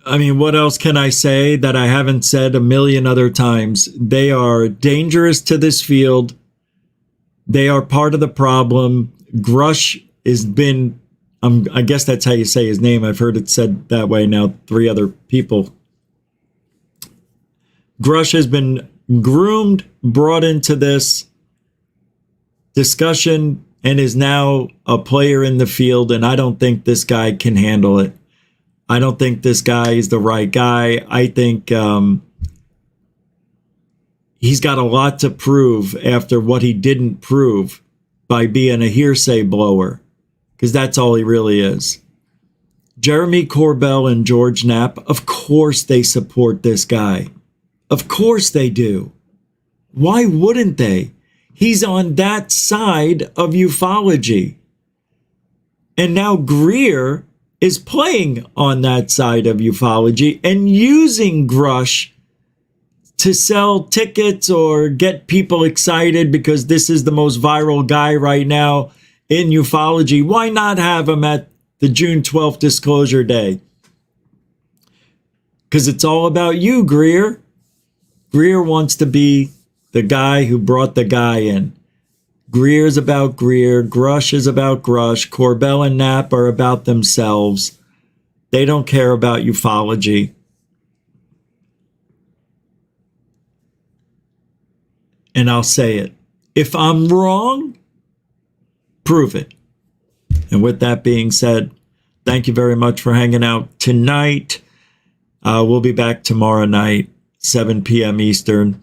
I mean, what else can I say that I haven't said a million other times? They are dangerous to this field. They are part of the problem. Grush has been, I guess that's how you say his name. I've heard it said that way now, 3 other people. Grush has been groomed, brought into this discussion, and is now a player in the field, and I don't think this guy can handle it. I don't think this guy is the right guy. I think he's got a lot to prove after what he didn't prove by being a hearsay blower, because that's all he really is. Jeremy Corbell and George Knapp, of course they support this guy. Of course they do. Why wouldn't they? He's on that side of ufology. And now Greer is playing on that side of ufology and using Grush to sell tickets or get people excited because this is the most viral guy right now in ufology. Why not have him at the June 12th disclosure day? Because it's all about you, Greer. Greer wants to be the guy who brought the guy in. Greer's about Greer. Grush is about Grush. Corbell and Knapp are about themselves. They don't care about ufology. And I'll say it. If I'm wrong, prove it. And with that being said, thank you very much for hanging out tonight. We'll be back tomorrow night, 7 p.m. Eastern,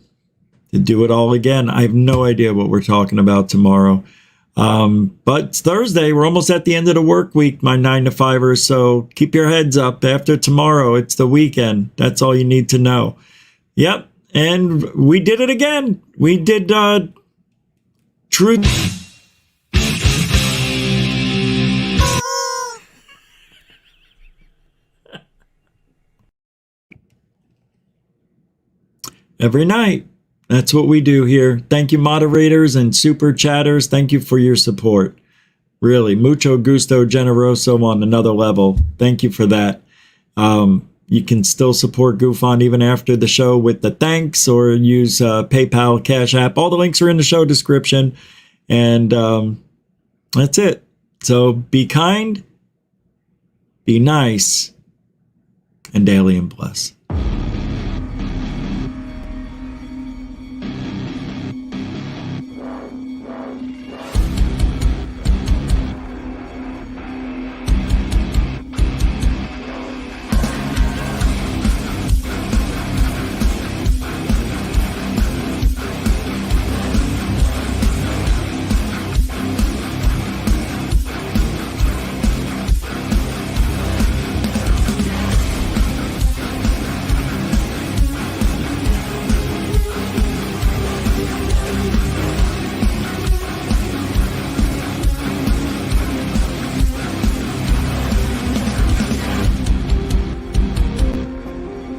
to do it all again. I have no idea what we're talking about tomorrow. But it's Thursday. We're almost at the end of the work week, my 9 to 5ers. So keep your heads up. After tomorrow, it's the weekend. That's all you need to know. Yep. And we did it again. We did truth. Every night. That's what we do here. Thank you, moderators and super chatters. Thank you for your support. Really, mucho gusto generoso on another level. Thank you for that. You can still support GoofOn even after the show with the thanks, or use PayPal, Cash App. All the links are in the show description. And that's it. So be kind, be nice, and alien bless.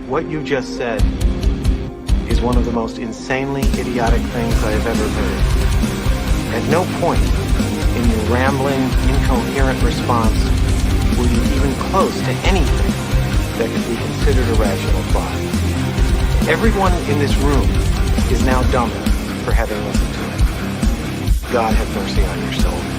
What you just said is one of the most insanely idiotic things I have ever heard. At no point in your rambling, incoherent response were you even close to anything that could be considered a rational thought. Everyone in this room is now dumber for having listened to it. God have mercy on your soul.